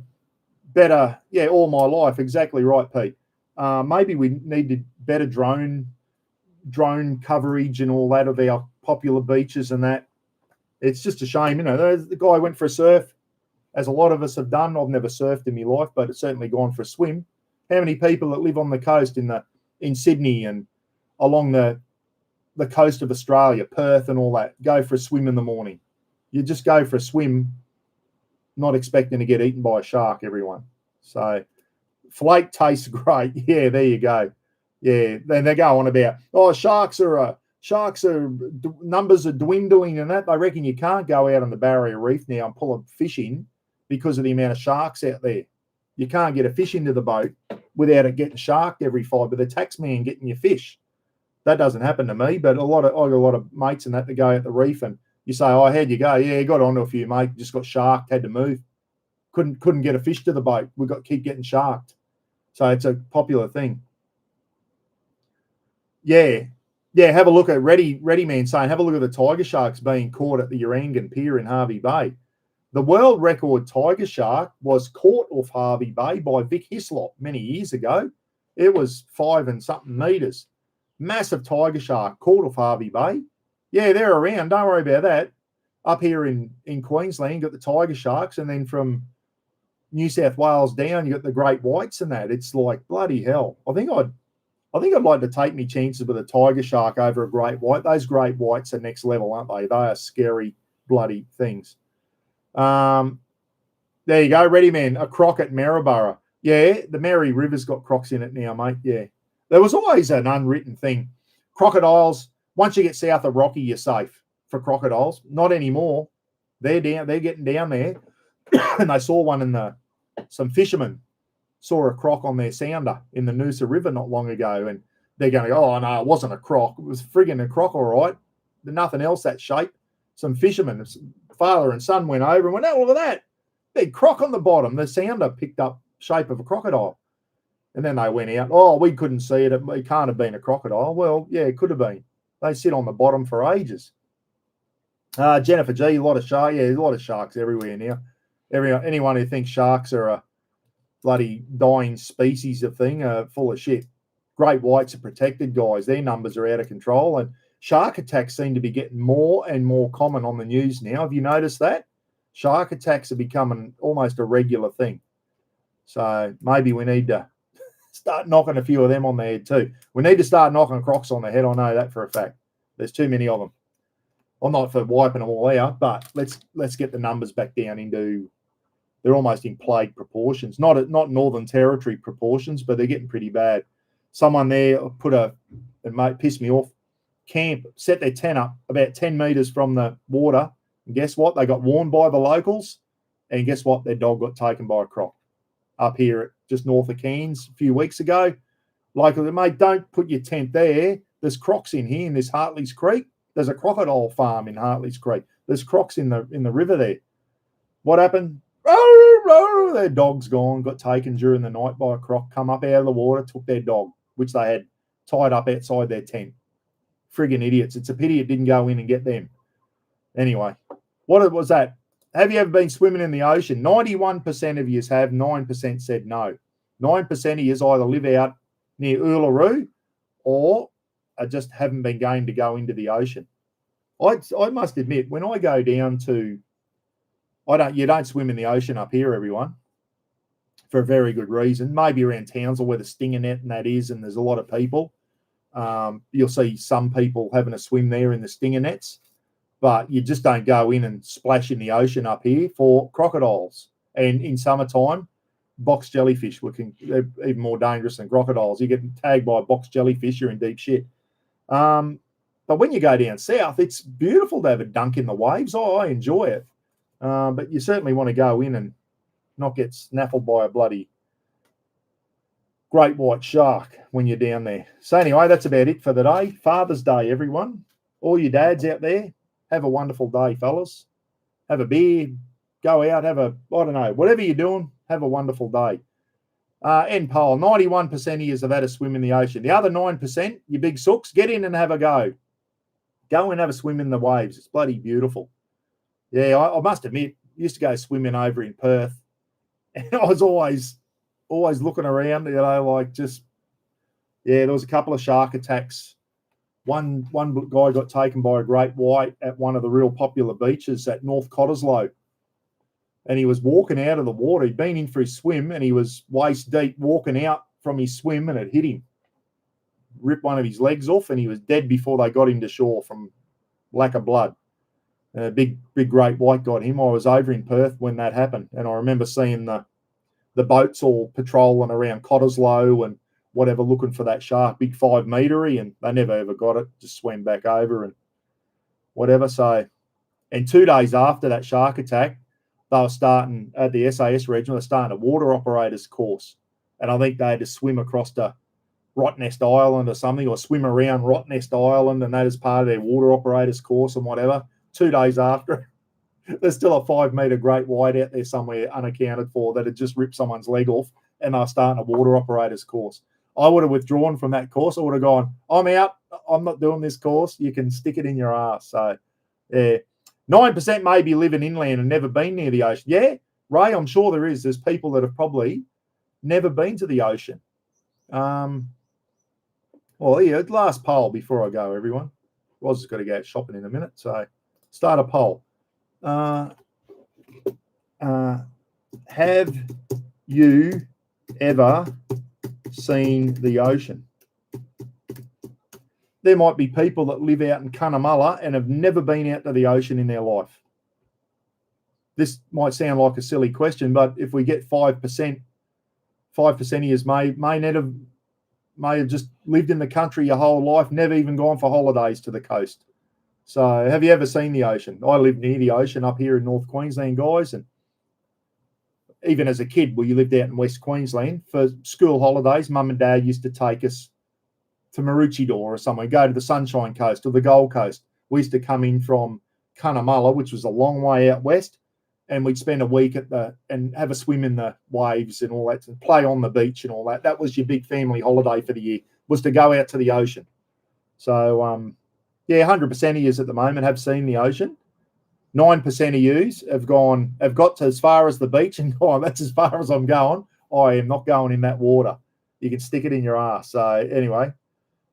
better, yeah, all my life, exactly right, Pete. Maybe we needed better drone coverage and all that of our popular beaches and that. It's just a shame, the guy went for a surf, as a lot of us have done. I've never surfed in my life, but it's certainly gone for a swim. How many people that live on the coast in Sydney and along the coast of Australia, Perth and all that, go for a swim in the morning? You just go for a swim, not expecting to get eaten by a shark, everyone. So flake tastes great. Yeah, there you go. Yeah, then they go on about, sharks are numbers are dwindling and that. They reckon you can't go out on the Barrier Reef now and pull a fish in because of the amount of sharks out there. You can't get a fish into the boat without it getting sharked every 5, but the taxman getting your fish. That doesn't happen to me, but I got a lot of mates and that go out the reef and you say, how'd you go? Yeah, got onto a few, mate. Just got sharked, had to move. Couldn't get a fish to the boat. Keep getting sharked. So it's a popular thing. Yeah, have a look at Ready Man saying, have a look at the tiger sharks being caught at the Urangan Pier in Harvey Bay. The world record tiger shark was caught off Harvey Bay by Vic Hislop many years ago. It was 5 and something meters. Massive tiger shark caught off Harvey Bay. Yeah, they're around. Don't worry about that. Up here in Queensland, you got the tiger sharks, and then from New South Wales down, you got the great whites and that. It's like bloody hell. I think I'd like to take me chances with a tiger shark over a great white. Those great whites are next level, aren't they? They are scary, bloody things. There you go, Ready Man. A croc at Maryborough. Yeah, the Mary River's got crocs in it now, mate. Yeah. There was always an unwritten thing. Crocodiles, once you get south of Rocky, you're safe for crocodiles. Not anymore. They're getting down there. And they saw one some fishermen saw a croc on their sounder in the Noosa River not long ago, and they're going to go, oh, no, it wasn't a croc. It was frigging a croc, all right. Nothing else that shape. Some fishermen, father and son, went over and went, oh, look at that. Big croc on the bottom. The sounder picked up shape of a crocodile. And then they went out, oh, we couldn't see it. It can't have been a crocodile. Well, yeah, it could have been. They sit on the bottom for ages. Jennifer G, a lot of sharks. Yeah, there's a lot of sharks everywhere now. Anyone who thinks sharks are a bloody dying species of thing are full of shit. Great whites are protected, guys. Their numbers are out of control, and shark attacks seem to be getting more and more common on the news now. Have you noticed that? Shark attacks are becoming almost a regular thing. So maybe we need to start knocking a few of them on the head too. We need to start knocking crocs on the head. I know that for a fact. There's too many of them. I'm not for wiping them all out, but let's get the numbers back down into, they're almost in plague proportions. Not Northern Territory proportions, but they're getting pretty bad. Someone there it pissed me off, set their tent up about 10 meters from the water. And guess what? They got warned by the locals. And guess what? Their dog got taken by a croc up here just north of Cairns a few weeks ago. Like, mate, don't put your tent there. There's crocs in here in this Hartley's Creek. There's a crocodile farm in Hartley's Creek. There's crocs in the river there. What happened? Their dog's gone, got taken during the night by a croc, come up out of the water, took their dog, which they had tied up outside their tent. Friggin' idiots. It's a pity it didn't go in and get them. Anyway, what was that? Have you ever been swimming in the ocean? 91% of you have, 9% said no. 9% of you either live out near Uluru or just haven't been going to go into the ocean. I must admit, when I go down to, you don't swim in the ocean up here, everyone, for a very good reason. Maybe around Townsville where the stinger net and that is, and there's a lot of people. You'll see some people having a swim there in the stinger nets, but you just don't go in and splash in the ocean up here for crocodiles. And in summertime, box jellyfish, they're even more dangerous than crocodiles. You get tagged by a box jellyfish, you're in deep shit. But when you go down south, it's beautiful to have a dunk in the waves. I enjoy it. But you certainly want to go in and not get snaffled by a bloody great white shark when you're down there. So anyway, that's about it for the day. Father's Day, everyone. All you dads out there, have a wonderful day, fellas. Have a beer, go out, whatever you're doing, have a wonderful day. End poll, 91% of you have had a swim in the ocean. The other 9%, you big sooks, get in and have a go. Go and have a swim in the waves. It's bloody beautiful. Yeah, I must admit, I used to go swimming over in Perth, and I was always looking around, there was a couple of shark attacks. One guy got taken by a great white at one of the real popular beaches at North Cottesloe. And he was walking out of the water. He'd been in for his swim, and he was waist deep walking out from his swim, and it hit him. Ripped one of his legs off, and he was dead before they got him to shore from lack of blood. A big great white got him. I was over in Perth when that happened, and I remember seeing the boats all patrolling around Cottesloe and whatever, looking for that shark, big 5 metre-y, and they never ever got it, just swam back over and whatever. So, and 2 days after that shark attack, they were starting at the SAS Regiment, they were starting a water operators course, and I think they had to swim across to Rottnest Island or something, or swim around Rottnest Island, and that is part of their water operators course and whatever. 2 days after, there's still a 5 metre great white out there somewhere unaccounted for that had just ripped someone's leg off, and they're starting a water operators course. I would have withdrawn from that course. I would have gone, I'm out. I'm not doing this course. You can stick it in your ass. So, yeah. 9% may be living inland and never been near the ocean. Yeah, Ray, I'm sure there is. There's people that have probably never been to the ocean. Well, yeah, last poll before I go, everyone. Roz has got to go shopping in a minute, so start a poll. Have you ever seen the ocean? There might be people that live out in Cunnamulla and have never been out to the ocean in their life. This might sound like a silly question, but if we get 5%, 5% of you may have just lived in the country your whole life, never even gone for holidays to the coast. So have you ever seen the ocean? I live near the ocean up here in North Queensland, guys, and even as a kid, we lived out in West Queensland for school holidays. Mum and Dad used to take us to Maroochydore or somewhere, go to the Sunshine Coast or the Gold Coast. We used to come in from Cunnamulla, which was a long way out west, and we'd spend a week and have a swim in the waves and all that, and play on the beach and all that. That was your big family holiday for the year, was to go out to the ocean. So, 100% of yous at the moment have seen the ocean. 9% of yous have got to as far as the beach and gone, that's as far as I'm going. I am not going in that water. You can stick it in your ass. So anyway,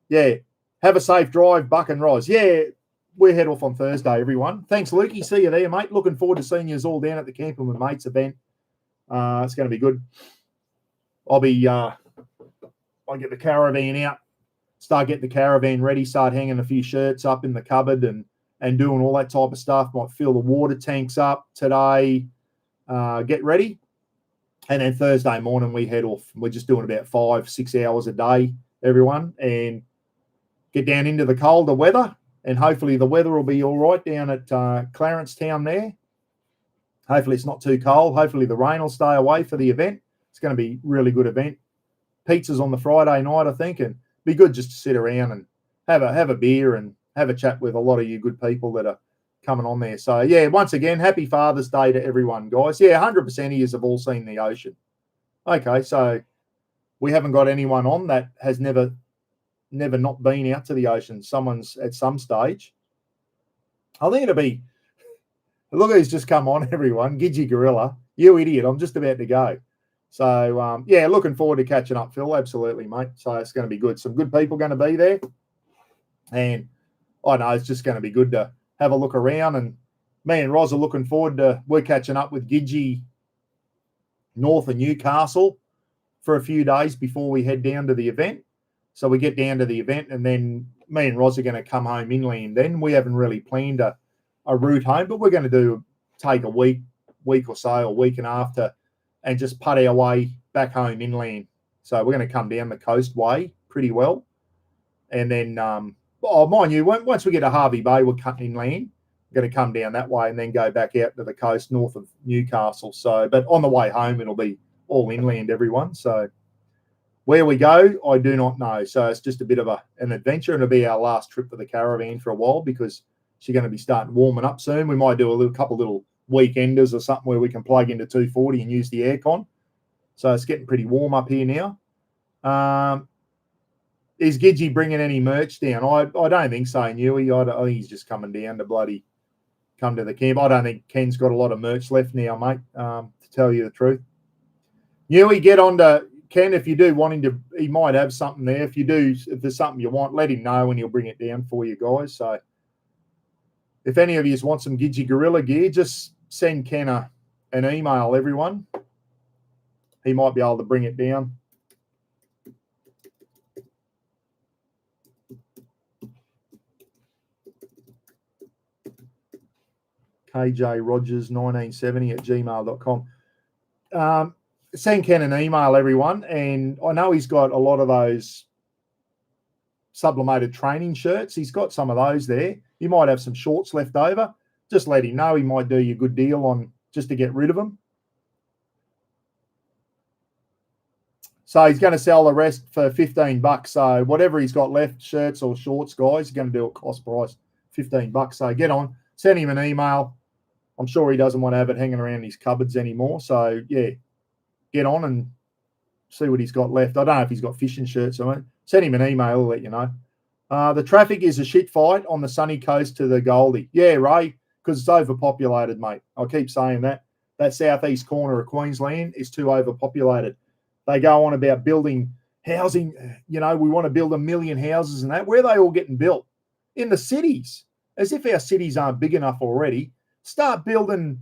yeah, have a safe drive, Buck and Roz. Yeah, we head off on Thursday, everyone. Thanks, Lukey. See you there, mate. Looking forward to seeing you all down at the Camping with Mates event. It's going to be good. I'll get the caravan out, start getting the caravan ready, start hanging a few shirts up in the cupboard and doing all that type of stuff. Might fill the water tanks up today, get ready. And then Thursday morning we head off. We're just doing about 5-6 hours a day, everyone, and get down into the colder weather. And hopefully the weather will be all right down at Clarence Town there. Hopefully it's not too cold. Hopefully the rain will stay away for the event. It's going to be a really good event. Pizza's on the Friday night, I think, and be good just to sit around and have a beer and have a chat with a lot of you good people that are coming on there. So, yeah, once again, happy Father's Day to everyone, guys. Yeah, 100% of you have all seen the ocean. Okay, so we haven't got anyone on that has never not been out to the ocean. Someone's at some stage. I think it'll be, look who's just come on, everyone. Gidgy Gorilla. You idiot. I'm just about to go. So, yeah, looking forward to catching up, Phil. Absolutely, mate. So it's going to be good. Some good people going to be there. And I know it's just going to be good to have a look around. And me and Roz are looking forward to, we're catching up with Gidgy north of Newcastle for a few days before we head down to the event. So we get down to the event and then me and Roz are going to come home inland. Then we haven't really planned a route home, but we're going to take a week or so, a week and after, and just putt our way back home inland. So we're going to come down the coast way pretty well. And then, mind you, once we get to Harvey Bay, we're cutting inland. We're going to come down that way and then go back out to the coast north of Newcastle. So, but on the way home, it'll be all inland, everyone. So where we go, I do not know. So it's just a bit of an adventure, and it'll be our last trip for the caravan for a while because she's going to be starting warming up soon. We might do a couple little weekenders or something where we can plug into 240 and use the aircon. So it's getting pretty warm up here now. Is Gidgy bringing any merch down? I don't think so, Newey. I think he's just coming down to bloody come to the camp. I don't think Ken's got a lot of merch left now, mate, to tell you the truth. Newey, get on to Ken if you do want him to. He might have something there. If there's something you want, let him know and he'll bring it down for you guys. So if any of you want some Gidgy Gorilla gear, just send Ken an email, everyone. He might be able to bring it down. kjrogers1970@gmail.com. Send Ken an email, everyone. And I know he's got a lot of those sublimated training shirts. He's got some of those there. He might have some shorts left over. Just let him know. He might do you a good deal on just to get rid of them. So he's going to sell the rest for $15. So whatever he's got left, shirts or shorts, guys, he's going to do it cost price, $15. So get on, send him an email. I'm sure he doesn't want to have it hanging around his cupboards anymore. So, yeah, get on and see what he's got left. I don't know if he's got fishing shirts or something. Send him an email. I'll let you know. The traffic is a shit fight on the sunny coast to the Goldie. Yeah, Ray, because it's overpopulated, mate. I keep saying that. That southeast corner of Queensland is too overpopulated. They go on about building housing. You know, we want to build 1 million houses and that. Where are they all getting built? In the cities. As if our cities aren't big enough already. Start developing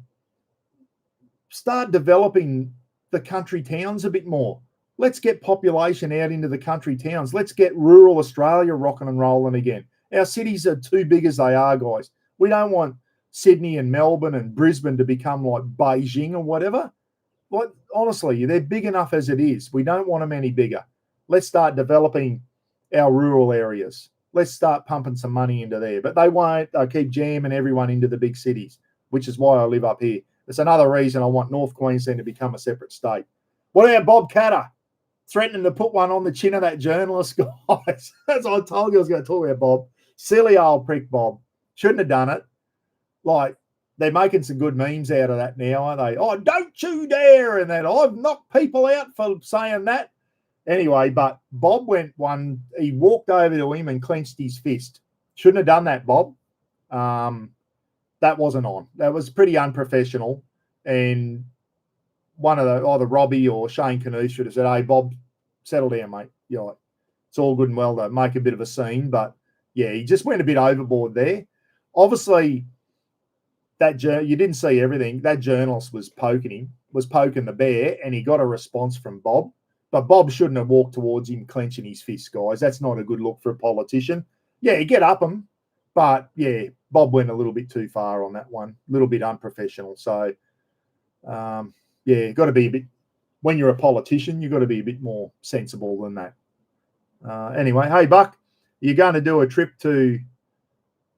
the country towns a bit more. Let's get population out into the country towns. Let's get rural Australia rocking and rolling again. Our cities are too big as they are, guys. We don't want Sydney and Melbourne and Brisbane to become like Beijing or whatever. Like, honestly, they're big enough as it is. We don't want them any bigger. Let's start developing our rural areas. Let's start pumping some money into there. But they won't. They'll keep jamming everyone into the big cities, which is why I live up here. It's another reason I want North Queensland to become a separate state. What about Bob Catter threatening to put one on the chin of that journalist, guys? That's what I told you I was going to talk about, Bob. Silly old prick, Bob. Shouldn't have done it. Like, they're making some good memes out of that now, aren't they? Oh, don't you dare, and that. I've knocked people out for saying that. Anyway, but Bob went one. He walked over to him and clenched his fist. Shouldn't have done that, Bob. That wasn't on. That was pretty unprofessional. And one of either Robbie or Shane Canoe should have said, "Hey, Bob, settle down, mate. You're like, it's all good and well to make a bit of a scene, but yeah, he just went a bit overboard there. Obviously, you didn't see everything. That journalist was poking the bear, and he got a response from Bob. But Bob shouldn't have walked towards him clenching his fist, guys. That's not a good look for a politician. Yeah, you get up him, but yeah, Bob went a little bit too far on that one. A little bit unprofessional. So, yeah, got to be a bit. When you're a politician, you've got to be a bit more sensible than that. Anyway, hey Buck, you're going to do a trip to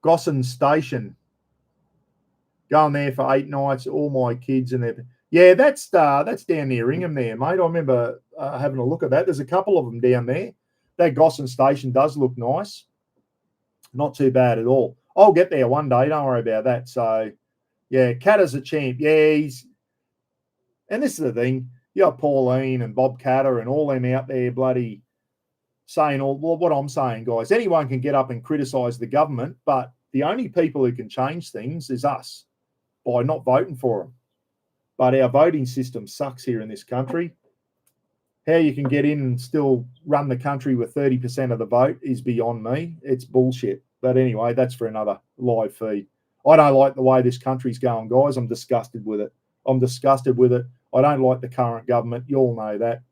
Gossan Station. Going there for 8 nights, all my kids and their. Yeah, that's down near Ingham there, mate. I remember having a look at that. There's a couple of them down there. That Gossan Station does look nice. Not too bad at all. I'll get there one day. Don't worry about that. So, yeah, Cat is a champ. Yeah, and this is the thing. You got Pauline and Bob Catter and all them out there bloody saying all what I'm saying, guys. Anyone can get up and criticise the government, but the only people who can change things is us by not voting for them. But our voting system sucks here in this country. How you can get in and still run the country with 30% of the vote is beyond me. It's bullshit. But anyway, that's for another live feed. I don't like the way this country's going, guys. I'm disgusted with it. I'm disgusted with it. I don't like the current government. You all know that.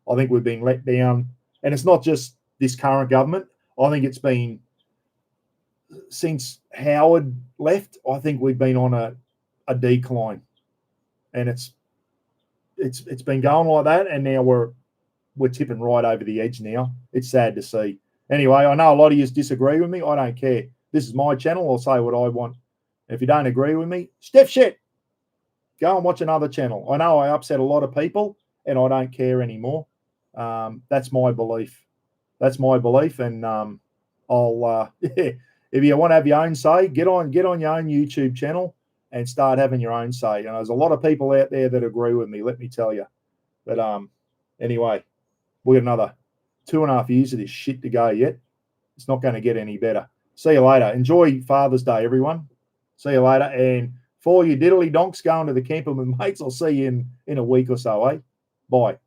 I think we've been let down. And it's not just this current government. I think it's been since Howard left. I think we've been on a decline. And it's been going like that. And now we're tipping right over the edge now. It's sad to see. Anyway, I know a lot of you disagree with me. I don't care. This is my channel. I'll say what I want. If you don't agree with me, stiff shit. Go and watch another channel. I know I upset a lot of people and I don't care anymore. That's my belief. That's my belief. And I'll if you want to have your own say, get on your own YouTube channel and start having your own say. And there's a lot of people out there that agree with me, let me tell you. But anyway, we've got another 2.5 years of this shit to go yet. It's not going to get any better. See you later. Enjoy Father's Day, everyone. See you later. And for you diddly donks going to the camper with mates, I'll see you in a week or so, eh? Bye.